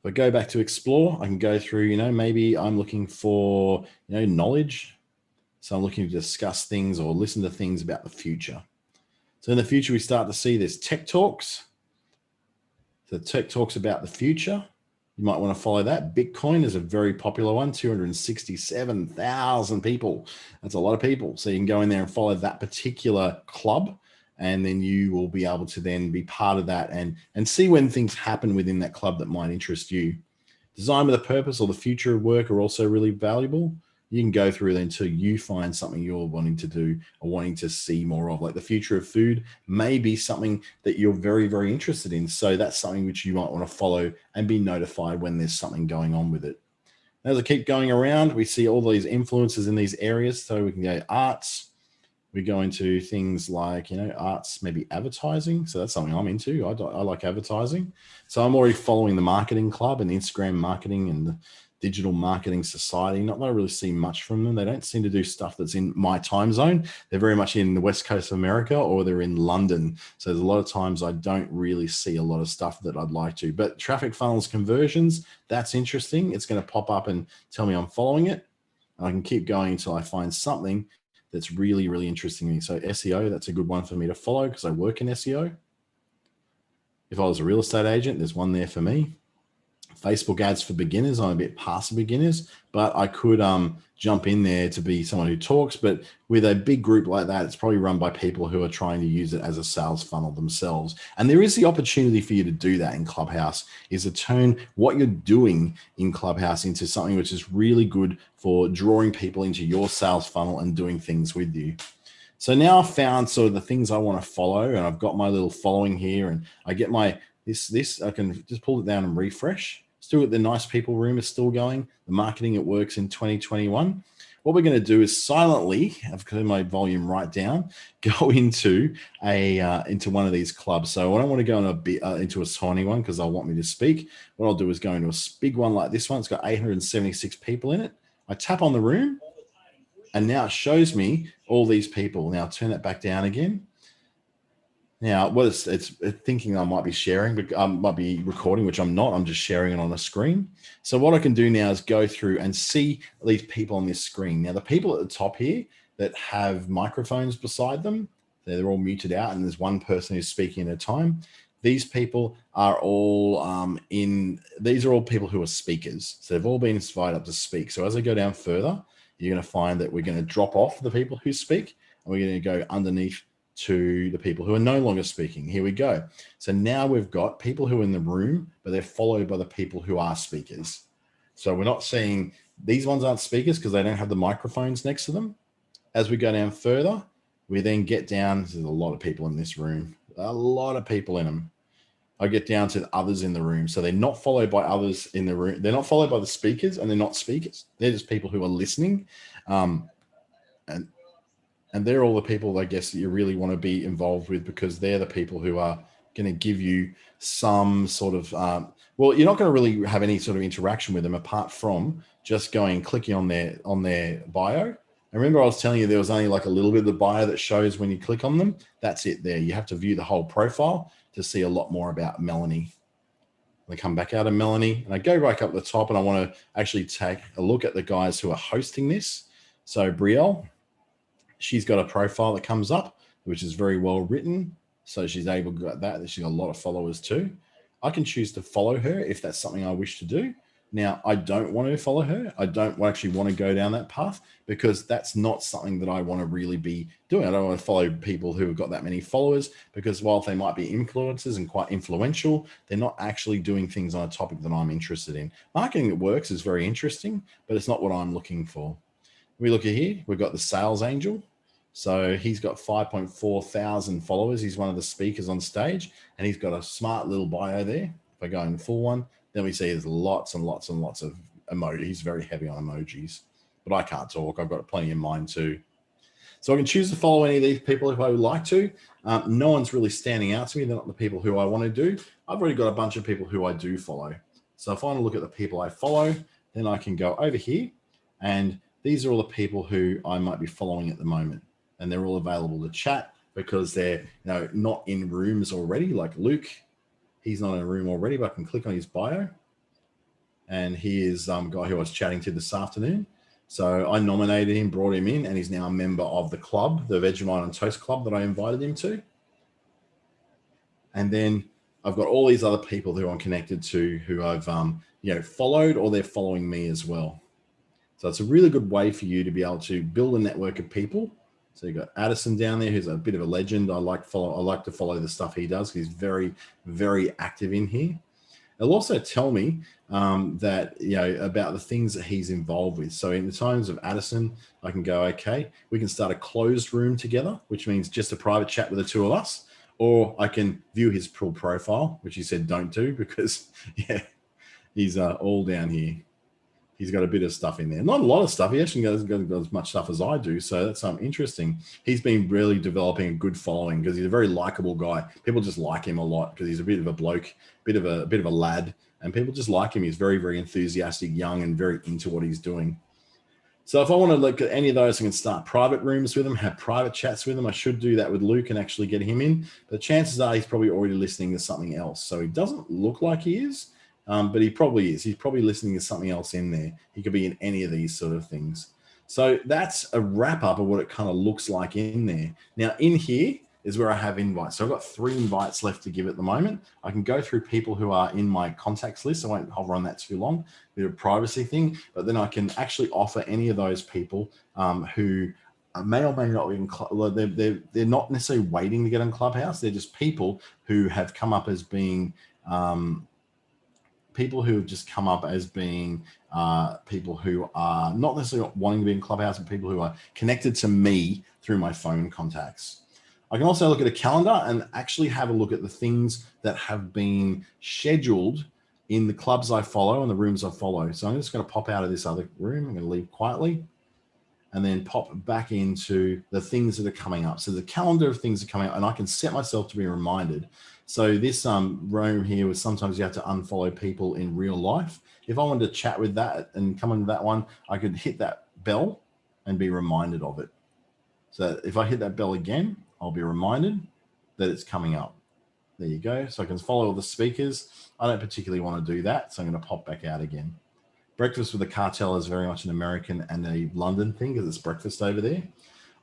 If I go back to explore, I can go through, maybe I'm looking for, knowledge. So I'm looking to discuss things or listen to things about the future. So in the future, we start to see there's tech talks. So tech talks about the future. You might want to follow that. Bitcoin is a very popular one, 267,000 people. That's a lot of people. So you can go in there and follow that particular club, and then you will be able to then be part of that and see when things happen within that club that might interest you. Design with a purpose or the future of work are also really valuable. You can go through it until you find something you're wanting to do or wanting to see more of. Like the future of food may be something that you're very, very interested in. So that's something which you might want to follow and be notified when there's something going on with it. As I keep going around, we see all these influences in these areas. So we can go arts. We go into things like, arts, maybe advertising. So that's something I'm into. I like advertising. So I'm already following the marketing club and the Instagram marketing and the digital marketing society. Not that I really see much from them. They don't seem to do stuff that's in my time zone. They're very much in the West Coast of America, or they're in London. So there's a lot of times I don't really see a lot of stuff that I'd like to. But traffic funnels conversions, that's interesting. It's going to pop up and tell me I'm following it. I can keep going until I find something that's really, really interesting to me. So SEO, that's a good one for me to follow because I work in SEO. If I was a real estate agent, there's one there for me. Facebook ads for beginners, I'm a bit past beginners, but I could jump in there to be someone who talks. But with a big group like that, it's probably run by people who are trying to use it as a sales funnel themselves. And there is the opportunity for you to do that in Clubhouse, is to turn what you're doing in Clubhouse into something which is really good for drawing people into your sales funnel and doing things with you. So now I've found sort of the things I want to follow, and I've got my little following here, and I get my this I can just pull it down and refresh. Still got the nice people room is still going. The marketing it works in 2021. What we're going to do is silently, I've got my volume right down, go into into one of these clubs. So I don't want to go into a tiny one because they'll want me to speak. What I'll do is go into a big one like this one. It's got 876 people in it. I tap on the room, and now it shows me all these people. Now turn that back down again. Now, what it's thinking I might be sharing, but might be recording, which I'm not. I'm just sharing it on a screen. So what I can do now is go through and see these people on this screen. Now, the people at the top here that have microphones beside them, they're all muted out, and there's one person who's speaking at a time. These people are all these are all people who are speakers. So they've all been invited up to speak. So as I go down further, you're going to find that we're going to drop off the people who speak, and we're going to go underneath to the people who are no longer speaking. Here we go. So now we've got people who are in the room, but they're followed by the people who are speakers. So we're not seeing these ones aren't speakers because they don't have the microphones next to them. As we go down further, we then get down. There's a lot of people in this room, a lot of people in them. I get down to the others in the room. So they're not followed by others in the room. They're not followed by the speakers, and they're not speakers. They're just people who are listening. And they're all the people, I guess, that you really want to be involved with, because they're the people who are going to give you some sort of, well, you're not going to really have any sort of interaction with them apart from just clicking on their bio. And remember, I was telling you there was only like a little bit of the bio that shows when you click on them. That's it there. You have to view the whole profile to see a lot more about Melanie. I come back out of Melanie and I go back up the top, and I want to actually take a look at the guys who are hosting this. So Brielle, she's got a profile that comes up, which is very well written. So she's able to get that. She's got a lot of followers too. I can choose to follow her if that's something I wish to do. Now, I don't want to follow her. I don't actually want to go down that path, because that's not something that I want to really be doing. I don't want to follow people who have got that many followers, because while they might be influencers and quite influential, they're not actually doing things on a topic that I'm interested in. Marketing that works is very interesting, but it's not what I'm looking for. We look at here, we've got the sales angel. So he's got 5.4 thousand followers. He's one of the speakers on stage, and he's got a smart little bio there. If I go in the full one, then we see there's lots and lots and lots of emojis. He's very heavy on emojis, but I can't talk. I've got plenty in mind too. So I can choose to follow any of these people if I would like to. No one's really standing out to me. They're not the people who I want to do. I've already got a bunch of people who I do follow. So if I want to look at the people I follow, then I can go over here, and these are all the people who I might be following at the moment. And they're all available to chat because they're not in rooms already. Like Luke, he's not in a room already, but I can click on his bio. And he is a guy who I was chatting to this afternoon. So I nominated him, brought him in, and he's now a member of the club, the Vegemite and Toast Club that I invited him to. And then I've got all these other people who I'm connected to who I've followed, or they're following me as well. So it's a really good way for you to be able to build a network of people. So you've got Addison down there, who's a bit of a legend. I like to follow the stuff he does. He's very, very active in here. It'll also tell me that about the things that he's involved with. So in the times of Addison, I can go, okay, we can start a closed room together, which means just a private chat with the two of us, or I can view his full profile, which he said don't do because he's all down here. He's got a bit of stuff in there. Not a lot of stuff. He actually got as much stuff as I do. So that's interesting. He's been really developing a good following because he's a very likable guy. People just like him a lot because he's a bit of a bloke, bit of a lad, and people just like him. He's very, very enthusiastic, young, and very into what he's doing. So if I want to look at any of those, I can start private rooms with him, have private chats with him. I should do that with Luke and actually get him in. But chances are he's probably already listening to something else. So he doesn't look like he is. But he probably is. He's probably listening to something else in there. He could be in any of these sort of things. So that's a wrap up of what it kind of looks like in there. Now in here is where I have invites. So I've got 3 invites left to give at the moment. I can go through people who are in my contacts list. I won't hover on that too long. Bit of a privacy thing, but then I can actually offer any of those people who may or may not be in they're not necessarily waiting to get on Clubhouse. They're just people who have come up as being people who have just come up as being people who are not necessarily wanting to be in Clubhouse, but people who are connected to me through my phone contacts. I can also look at a calendar and actually have a look at the things that have been scheduled in the clubs I follow and the rooms I follow. So I'm just going to pop out of this other room. I'm going to leave quietly and then pop back into the things that are coming up. So the calendar of things are coming up, and I can set myself to be reminded. So this room here was sometimes you have to unfollow people in real life. If I wanted to chat with that and come into that one, I could hit that bell and be reminded of it. So if I hit that bell again, I'll be reminded that it's coming up. There you go. So I can follow all the speakers. I don't particularly want to do that, so I'm going to pop back out again. Breakfast with the Cartel is very much an American and a London thing because it's breakfast over there.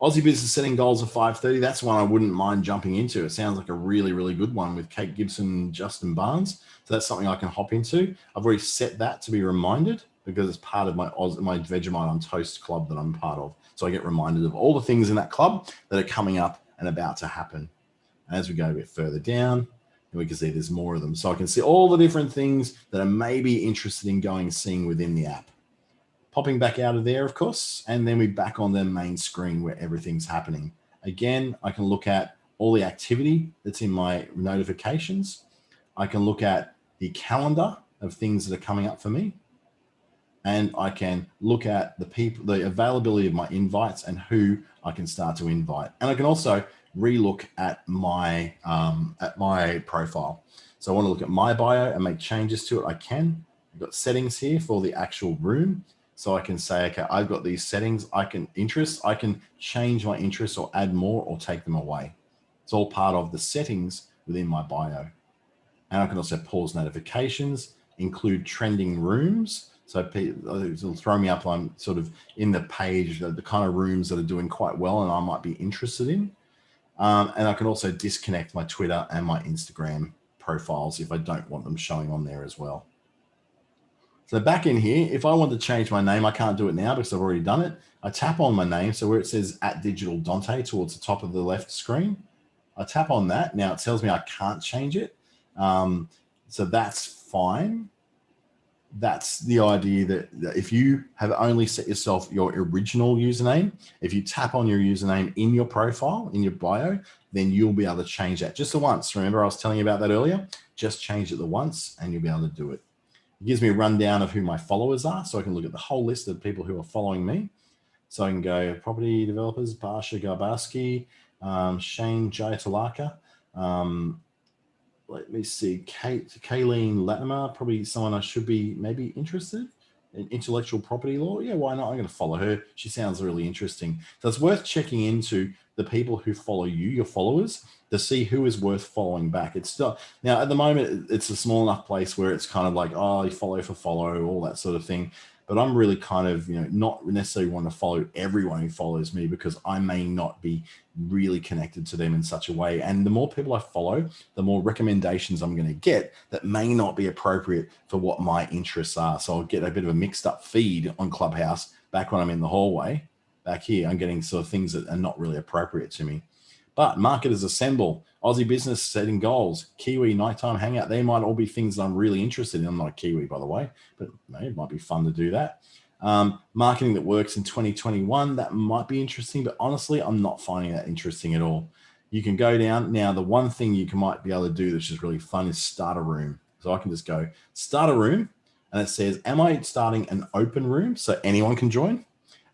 Aussie Business Setting Goals of 5:30. That's one I wouldn't mind jumping into. It sounds like a really, really good one with Kate Gibson and Justin Barnes. So that's something I can hop into. I've already set that to be reminded because it's part of my Vegemite on Toast club that I'm part of. So I get reminded of all the things in that club that are coming up and about to happen. And as we go a bit further down, we can see there's more of them. So I can see all the different things that I may be interested in going and seeing within the app. Popping back out of there, of course, and then we're back on the main screen where everything's happening. Again, I can look at all the activity that's in my notifications. I can look at the calendar of things that are coming up for me. And I can look at the availability of my invites and who I can start to invite. And I can also relook at my profile. So I want to look at my bio and make changes to it. I can. I've got settings here for the actual room. So I can say, okay, I've got these settings. I can change my interests or add more or take them away. It's all part of the settings within my bio. And I can also pause notifications, include trending rooms. So it'll throw me up on sort of in the page, the kind of rooms that are doing quite well and I might be interested in. And I can also disconnect my Twitter and my Instagram profiles if I don't want them showing on there as well. So back in here, if I want to change my name, I can't do it now because I've already done it. I tap on my name. So where it says @DigitalDante towards the top of the left screen, I tap on that. Now it tells me I can't change it. So that's fine. That's the idea that if you have only set yourself your original username, if you tap on your username in your profile, in your bio, then you'll be able to change that just the once. Remember I was telling you about that earlier? Just change it the once and you'll be able to do it. It gives me a rundown of who my followers are. So I can look at the whole list of people who are following me. So I can go property developers, Barsha Garbarski, Shane Jaitalaka, let me see, Kayleen Latimer, probably someone I should be maybe interested in intellectual property law. Yeah, why not? I'm going to follow her. She sounds really interesting. So it's worth checking into the people who follow you, your followers, to see who is worth following back. It's still, now at the moment, it's a small enough place where it's kind of like, oh, you follow for follow, all that sort of thing. But I'm really kind of, not necessarily want to follow everyone who follows me because I may not be really connected to them in such a way. And the more people I follow, the more recommendations I'm going to get that may not be appropriate for what my interests are. So I'll get a bit of a mixed up feed on Clubhouse back when I'm in the hallway. Back here, I'm getting sort of things that are not really appropriate to me. But marketers assemble, Aussie Business Setting Goals, Kiwi Nighttime Hangout. They might all be things that I'm really interested in. I'm not a Kiwi, by the way, but it might be fun to do that. Marketing that works in 2021, that might be interesting, but honestly, I'm not finding that interesting at all. You can go down. Now, the one thing you might be able to do that's just really fun is start a room. So I can just go start a room, and it says, am I starting an open room so anyone can join?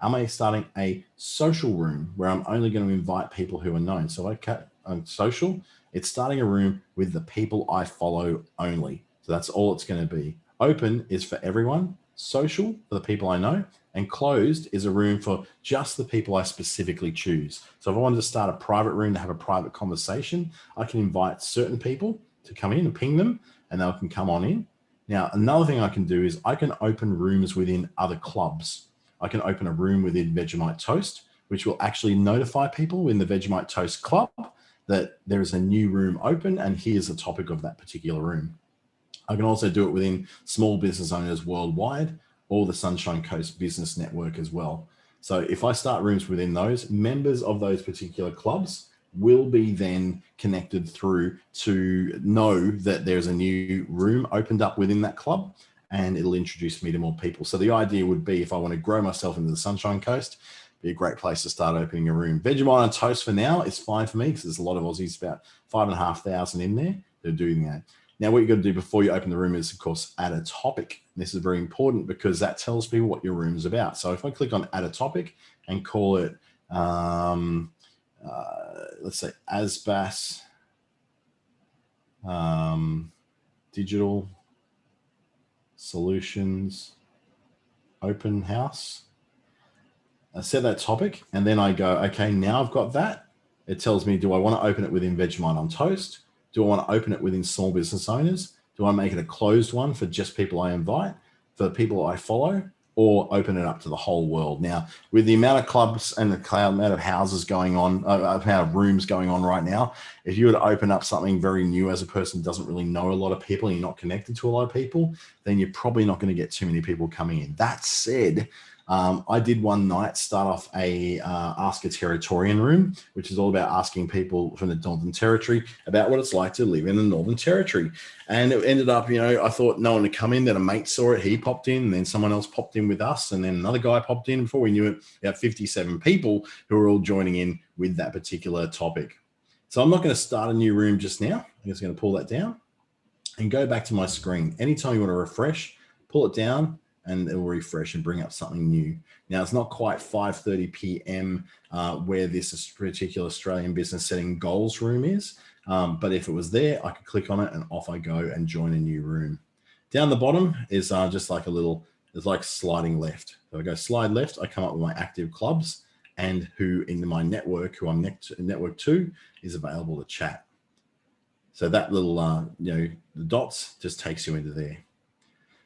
Am I starting a social room where I'm only going to invite people who are known? So on social, it's starting a room with the people I follow only. So that's all it's going to be. Open is for everyone, social for the people I know, and closed is a room for just the people I specifically choose. So if I wanted to start a private room to have a private conversation, I can invite certain people to come in and ping them, and they can come on in. Now, another thing I can do is I can open rooms within other clubs. I can open a room within Vegemite Toast, which will actually notify people in the Vegemite Toast Club that there is a new room open and here's the topic of that particular room. I can also do it within small business owners worldwide or the Sunshine Coast Business Network as well. So if I start rooms within those, members of those particular clubs will be then connected through to know that there's a new room opened up within that club, and it'll introduce me to more people. So the idea would be, if I want to grow myself into the Sunshine Coast, be a great place to start opening a room. Vegemite on Toast for now is fine for me because there's a lot of Aussies, about 5,500 in there. They're doing that. Now, what you've got to do before you open the room is, of course, add a topic. This is very important because that tells people what your room is about. So if I click on add a topic and call it, let's say ASBAS Digital Solutions Open House. I set that topic and then I go, okay, now I've got that. It tells me, do I want to open it within Vegemite on Toast? Do I want to open it within small business owners? Do I make it a closed one for just people I invite, for the people I follow, or open it up to the whole world? Now, with the amount of clubs and the amount of houses going on, amount of rooms going on right now, if you were to open up something very new as a person who doesn't really know a lot of people and you're not connected to a lot of people, then you're probably not going to get too many people coming in. That said, I did one night start off a Ask a Territorian room, which is all about asking people from the Northern Territory about what it's like to live in the Northern Territory. And it ended up, I thought no one would come in. Then a mate saw it, he popped in, and then someone else popped in with us, and then another guy popped in. Before we knew it, we had 57 people who were all joining in with that particular topic. So I'm not going to start a new room just now. I'm just going to pull that down and go back to my screen. Anytime you want to refresh, pull it down, and it will refresh and bring up something new. Now, it's not quite 5:30 p.m. Where this particular Australian business setting goals room is, but if it was there, I could click on it and off I go and join a new room. Down the bottom is just like it's like sliding left. So I go slide left, I come up with my active clubs and who in my network, who I'm network to, is available to chat. So that little, the dots just takes you into there.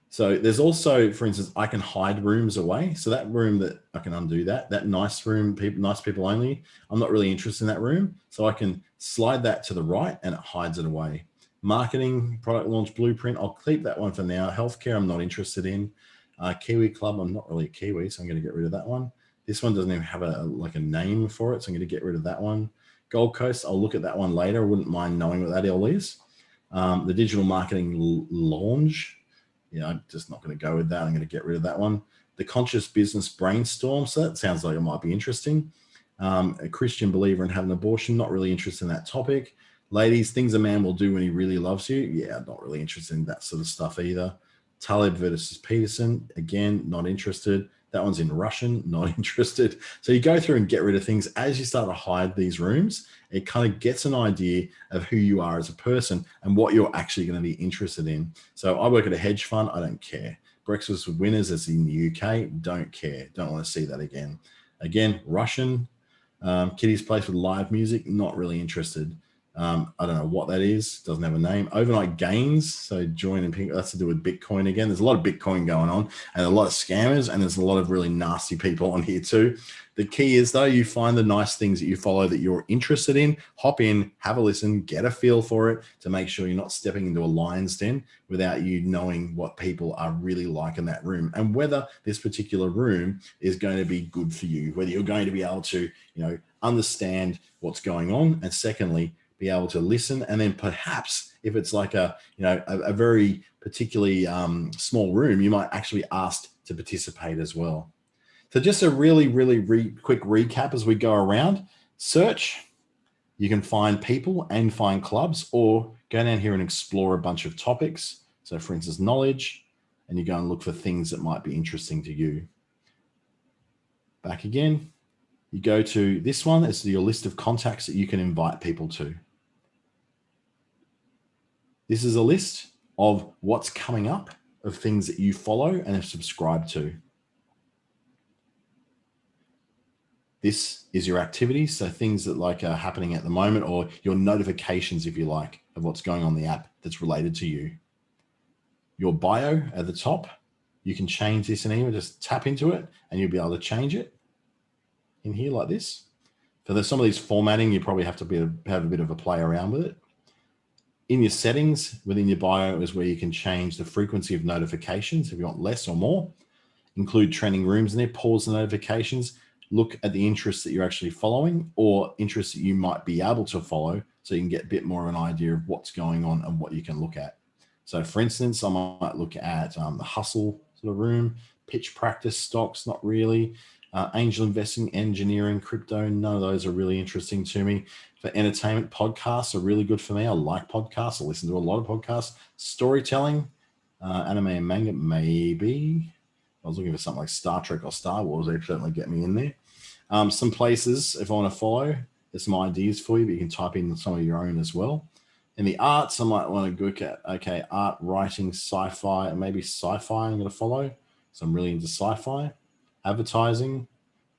So there's also, for instance, I can hide rooms away. So that room that I can undo that nice room, nice people only, I'm not really interested in that room. So I can slide that to the right and it hides it away. Marketing, product launch blueprint, I'll keep that one for now. Healthcare, I'm not interested in. Kiwi Club, I'm not really a Kiwi, so I'm going to get rid of that one. This one doesn't even have a name for it, so I'm going to get rid of that one. Gold Coast, I'll look at that one later. I wouldn't mind knowing what that all is. The digital marketing launch, I'm just not going to go with that. I'm going to get rid of that one. The conscious business brainstorm. So that sounds like it might be interesting. A Christian believer in having an abortion. Not really interested in that topic. Ladies, things a man will do when he really loves you. Yeah, not really interested in that sort of stuff either. Taleb versus Peterson. Again, not interested. That one's in Russian, not interested. So you go through and get rid of things. As you start to hide these rooms, it kind of gets an idea of who you are as a person and what you're actually going to be interested in. So I work at a hedge fund. I don't care. Breakfast with Winners, as in the UK, don't care. Don't want to see that again. Again, Russian. Kitty's Place with live music, not really interested. I don't know what that is. Doesn't have a name. Overnight gains. So join and pink. That's to do with Bitcoin again. There's a lot of Bitcoin going on and a lot of scammers, and there's a lot of really nasty people on here too. The key is though, you find the nice things that you follow that you're interested in, hop in, have a listen, get a feel for it to make sure you're not stepping into a lion's den without you knowing what people are really like in that room and whether this particular room is going to be good for you, whether you're going to be able to, understand what's going on. And secondly, be able to listen, and then perhaps if it's like a very particularly small room, you might actually ask to participate as well. So just a really quick recap as we go around. Search, you can find people and find clubs, or go down here and explore a bunch of topics. So for instance, knowledge, and you go and look for things that might be interesting to you. Back again, you go to this one. It's your list of contacts that you can invite people to. This is a list of what's coming up of things that you follow and have subscribed to. This is your activities, so things that like are happening at the moment, or your notifications, if you like, of what's going on in the app that's related to you. Your bio at the top, you can change this in here, just tap into it and you'll be able to change it in here like this. For some of these formatting, you probably have to have a bit of a play around with it. In your settings within your bio is where you can change the frequency of notifications if you want less or more. Include trending rooms in there, pause the notifications, look at the interests that you're actually following or interests that you might be able to follow so you can get a bit more of an idea of what's going on and what you can look at. So for instance, I might look at the hustle sort of room, pitch practice, stocks, not really. Angel investing, engineering, crypto, none of those are really interesting to me. For entertainment, podcasts are really good for me. I like podcasts. I listen to a lot of podcasts. Storytelling, anime and manga, maybe. I was looking for something like Star Trek or Star Wars. They certainly get me in there. Some places, if I want to follow, there's some ideas for you, but you can type in some of your own as well. In the arts, I might want to look at, okay, art, writing, sci-fi, and maybe sci-fi I'm going to follow. So I'm really into sci-fi. Advertising,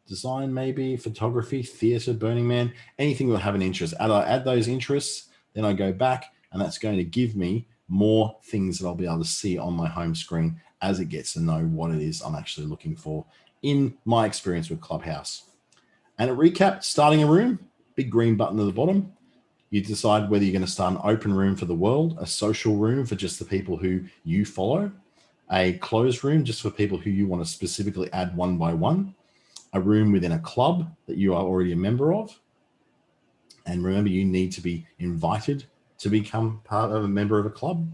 design, maybe photography, theatre, Burning Man, anything that will have an interest. Add those interests, then I go back, and that's going to give me more things that I'll be able to see on my home screen as it gets to know what it is I'm actually looking for in my experience with Clubhouse. And a recap, starting a room, big green button at the bottom. You decide whether you're going to start an open room for the world, a social room for just the people who you follow, a closed room just for people who you want to specifically add one by one, a room within a club that you are already a member of. And remember, you need to be invited to become part of a member of a club.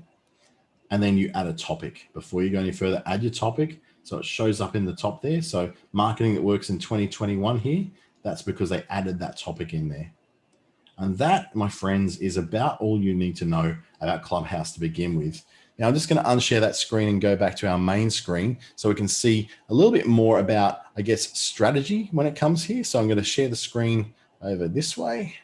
And then you add a topic. Before you go any further, add your topic. So it shows up in the top there. So marketing that works in 2021 here, that's because they added that topic in there. And that, my friends, is about all you need to know about Clubhouse to begin with. Now, I'm just going to unshare that screen and go back to our main screen so we can see a little bit more about, I guess, strategy when it comes here. So I'm going to share the screen over this way.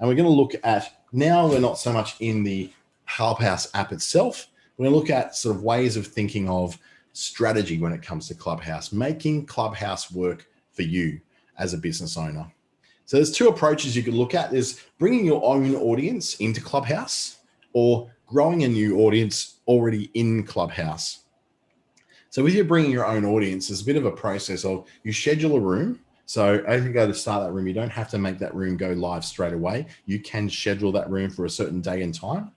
And we're going to look at, now we're not so much in the Clubhouse app itself. We're going to look at sort of ways of thinking of strategy when it comes to Clubhouse, making Clubhouse work for you as a business owner. So there's two approaches you could look at. There's bringing your own audience into Clubhouse or growing a new audience already in Clubhouse. So with you bringing your own audience, there's a bit of a process of you schedule a room. So as you go to start that room, you don't have to make that room go live straight away. You can schedule that room for a certain day and time.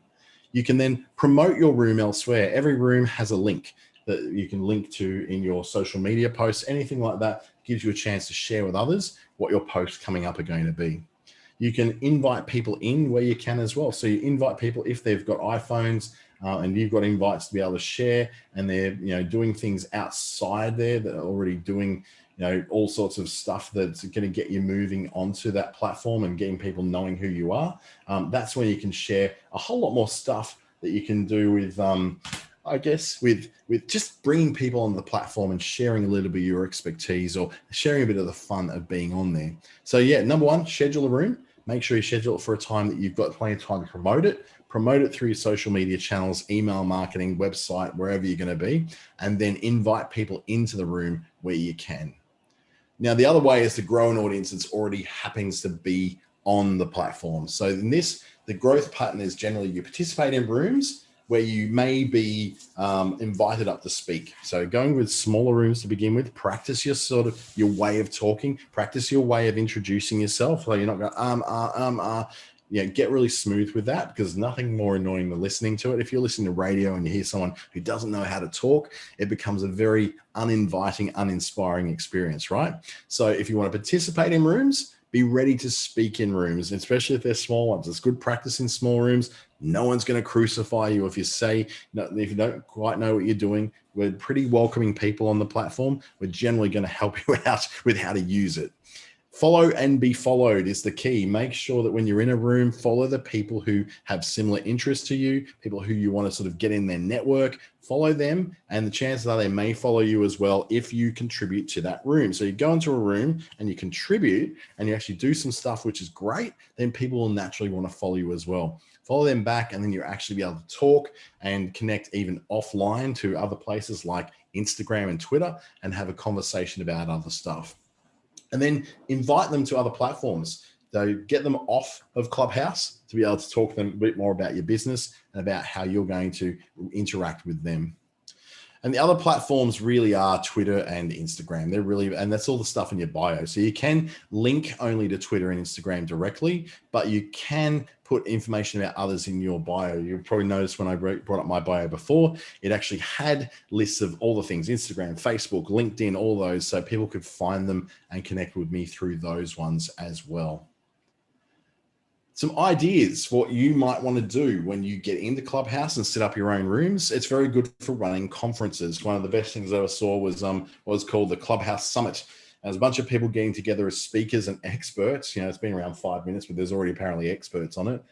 You can then promote your room elsewhere. Every room has a link that you can link to in your social media posts, anything like that gives you a chance to share with others what your posts coming up are going to be. You can invite people in where you can as well. So you invite people if they've got iPhones and you've got invites to be able to share, and they're doing things outside there that are already doing all sorts of stuff that's going to get you moving onto that platform and getting people knowing who you are. That's where you can share a whole lot more stuff that you can do with I guess with just bringing people on the platform and sharing a little bit of your expertise or sharing a bit of the fun of being on there. So yeah, number one, schedule a room. Make sure you schedule it for a time that you've got plenty of time to promote it. Promote it through your social media channels, email marketing, website, wherever you're going to be, and then invite people into the room where you can. Now, the other way is to grow an audience that's already happens to be on the platform. So in this, the growth pattern is generally you participate in rooms where you may be invited up to speak. So going with smaller rooms to begin with, practice your way of talking, practice your way of introducing yourself. So you're not going, get really smooth with that, because nothing more annoying than listening to it. If you're listening to radio and you hear someone who doesn't know how to talk, it becomes a very uninviting, uninspiring experience, right? So if you want to participate in rooms, be ready to speak in rooms, especially if they're small ones. It's good practice in small rooms. No one's going to crucify you if you say, if you don't quite know what you're doing. We're pretty welcoming people on the platform. We're generally going to help you out with how to use it. Follow and be followed is the key. Make sure that when you're in a room, follow the people who have similar interests to you, people who you want to sort of get in their network, follow them, and the chances are they may follow you as well if you contribute to that room. So you go into a room and you contribute and you actually do some stuff which is great, then people will naturally want to follow you as well. Follow them back, and then you'll actually be able to talk and connect even offline to other places like Instagram and Twitter and have a conversation about other stuff. And then invite them to other platforms. So get them off of Clubhouse to be able to talk to them a bit more about your business and about how you're going to interact with them. And the other platforms really are Twitter and Instagram. They're really, and that's all the stuff in your bio. So you can link only to Twitter and Instagram directly, but you can put information about others in your bio. You'll probably notice when I brought up my bio before, it actually had lists of all the things: Instagram, Facebook, LinkedIn, all those, so people could find them and connect with me through those ones as well. Some ideas for what you might want to do when you get into Clubhouse and set up your own rooms. It's very good for running conferences. One of the best things I ever saw was what was called the Clubhouse Summit. There's a bunch of people getting together as speakers and experts. You know, it's been around 5 minutes, but there's already apparently experts on it,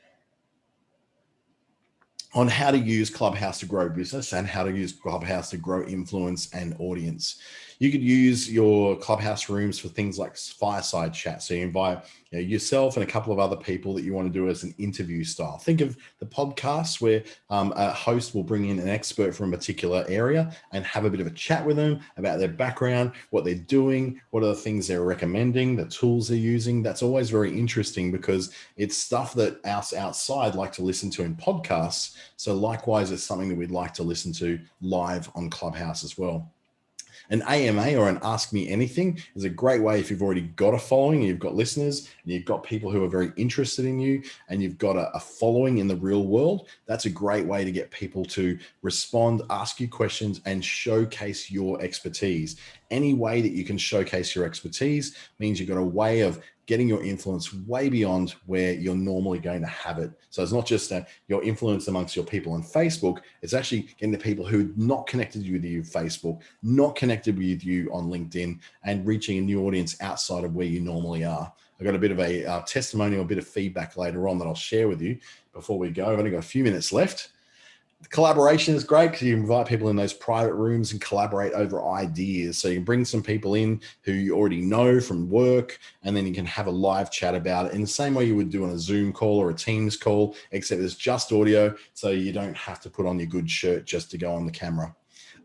on how to use Clubhouse to grow business and how to use Clubhouse to grow influence and audience. You could use your Clubhouse rooms for things like fireside chat. So you invite yourself and a couple of other people that you want to do as an interview style. Think of the podcasts where a host will bring in an expert from a particular area and have a bit of a chat with them about their background, what they're doing, what are the things they're recommending, the tools they're using. That's always very interesting because it's stuff that us outside like to listen to in podcasts. So likewise, it's something that we'd like to listen to live on Clubhouse as well. An AMA, or an Ask Me Anything, is a great way if you've already got a following, and you've got listeners, and you've got people who are very interested in you, and you've got a following in the real world. That's a great way to get people to respond, ask you questions, and showcase your expertise. Any way that you can showcase your expertise means you've got a way of getting your influence way beyond where you're normally going to have it. So it's not just your influence amongst your people on Facebook, it's actually getting the people who are not connected with you on Facebook, not connected with you on LinkedIn, and reaching a new audience outside of where you normally are. I've got a bit of a testimonial, a bit of feedback later on that I'll share with you before we go. I've only got a few minutes left. Collaboration is great because you invite people in those private rooms and collaborate over ideas. So you can bring some people in who you already know from work, and then you can have a live chat about it in the same way you would do on a Zoom call or a Teams call, except it's just audio, so you don't have to put on your good shirt just to go on the camera.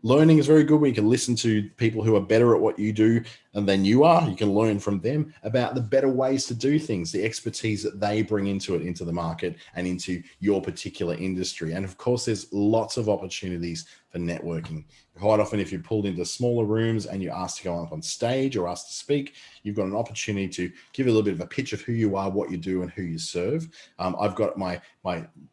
Learning is very good when you can listen to people who are better at what you do than you are. You can learn from them about the better ways to do things, the expertise that they bring into it, into the market and into your particular industry. And of course, there's lots of opportunities for networking. Quite often, if you're pulled into smaller rooms and you're asked to go up on stage or asked to speak, you've got an opportunity to give a little bit of a pitch of who you are, what you do, and who you serve. I've got my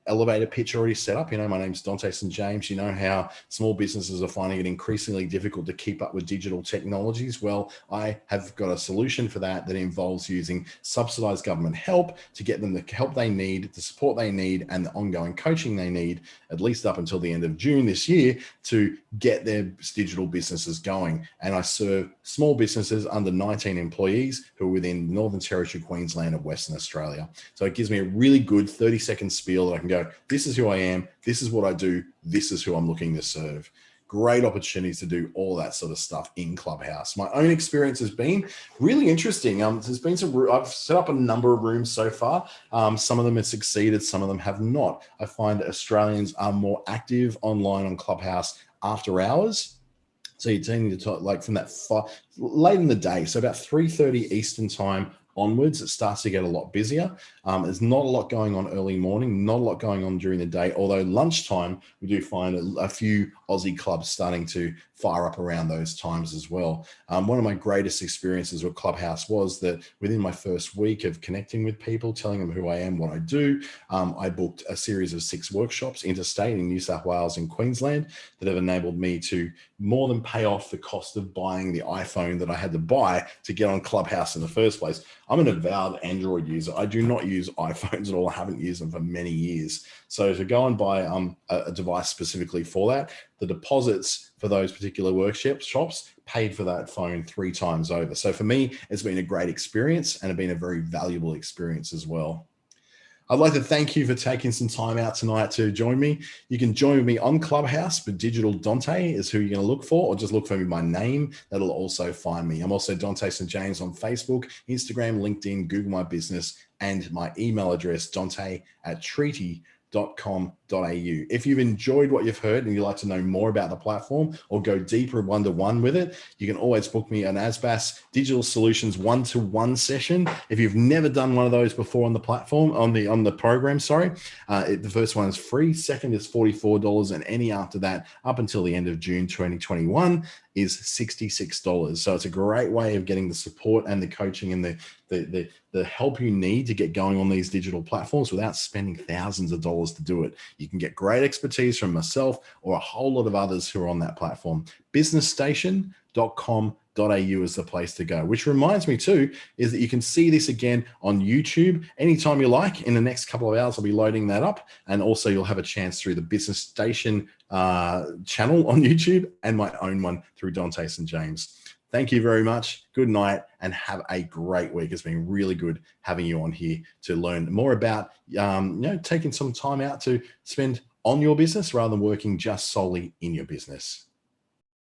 elevator pitch already set up. My name's Dante St. James. You know how small businesses are finding it increasingly difficult to keep up with digital technologies. Well, I have got a solution for that involves using subsidized government help to get them the help they need, the support they need, and the ongoing coaching they need, at least up until the end of June this year, to get their digital businesses going. And I serve small businesses under 19 employees who are within Northern Territory, Queensland, and Western Australia. So it gives me a really good 30-second spiel that I can go, this is who I am, this is what I do, this is who I'm looking to serve. Great opportunities to do all that sort of stuff in Clubhouse. My own experience has been really interesting. There's been I've set up a number of rooms so far. Some of them have succeeded, some of them have not. I find that Australians are more active online on Clubhouse after hours. So you're tending to talk like from that late in the day. So about 3:30 Eastern time onwards, it starts to get a lot busier. There's not a lot going on early morning, not a lot going on during the day, although lunchtime, we do find a few Aussie clubs starting to fire up around those times as well. One of my greatest experiences with Clubhouse was that within my first week of connecting with people, telling them who I am, what I do, I booked a series of 6 workshops interstate in New South Wales and Queensland that have enabled me to more than pay off the cost of buying the iPhone that I had to buy to get on Clubhouse in the first place. I'm an avowed Android user. I do not use iPhones at all. I haven't used them for many years. So to go and buy a device specifically for that, the deposits for those particular workshops paid for that phone 3 times over. So for me, it's been a great experience and it's been a very valuable experience as well. I'd like to thank you for taking some time out tonight to join me. You can join me on Clubhouse, but Digital Dante is who you're going to look for, or just look for me by name. That'll also find me. I'm also Dante St. James on Facebook, Instagram, LinkedIn, Google My Business, and my email address, dante@treaty.com.au. If you've enjoyed what you've heard and you'd like to know more about the platform or go deeper one-to-one with it, you can always book me an ASBAS Digital Solutions one-to-one session. If you've never done one of those before on the platform, on the program, the first one is free, second is $44, and any after that up until the end of June 2021 is $66. So it's a great way of getting the support and the coaching and the help you need to get going on these digital platforms without spending thousands of dollars to do it. You can get great expertise from myself or a whole lot of others who are on that platform. businessstation.com.au is the place to go, which reminds me too, is that you can see this again on YouTube anytime you like. In the next couple of hours, I'll be loading that up. And also you'll have a chance through the Business Station channel on YouTube and my own one through Dante St. James. Thank you very much. Good night and have a great week. It's been really good having you on here to learn more about, taking some time out to spend on your business rather than working just solely in your business.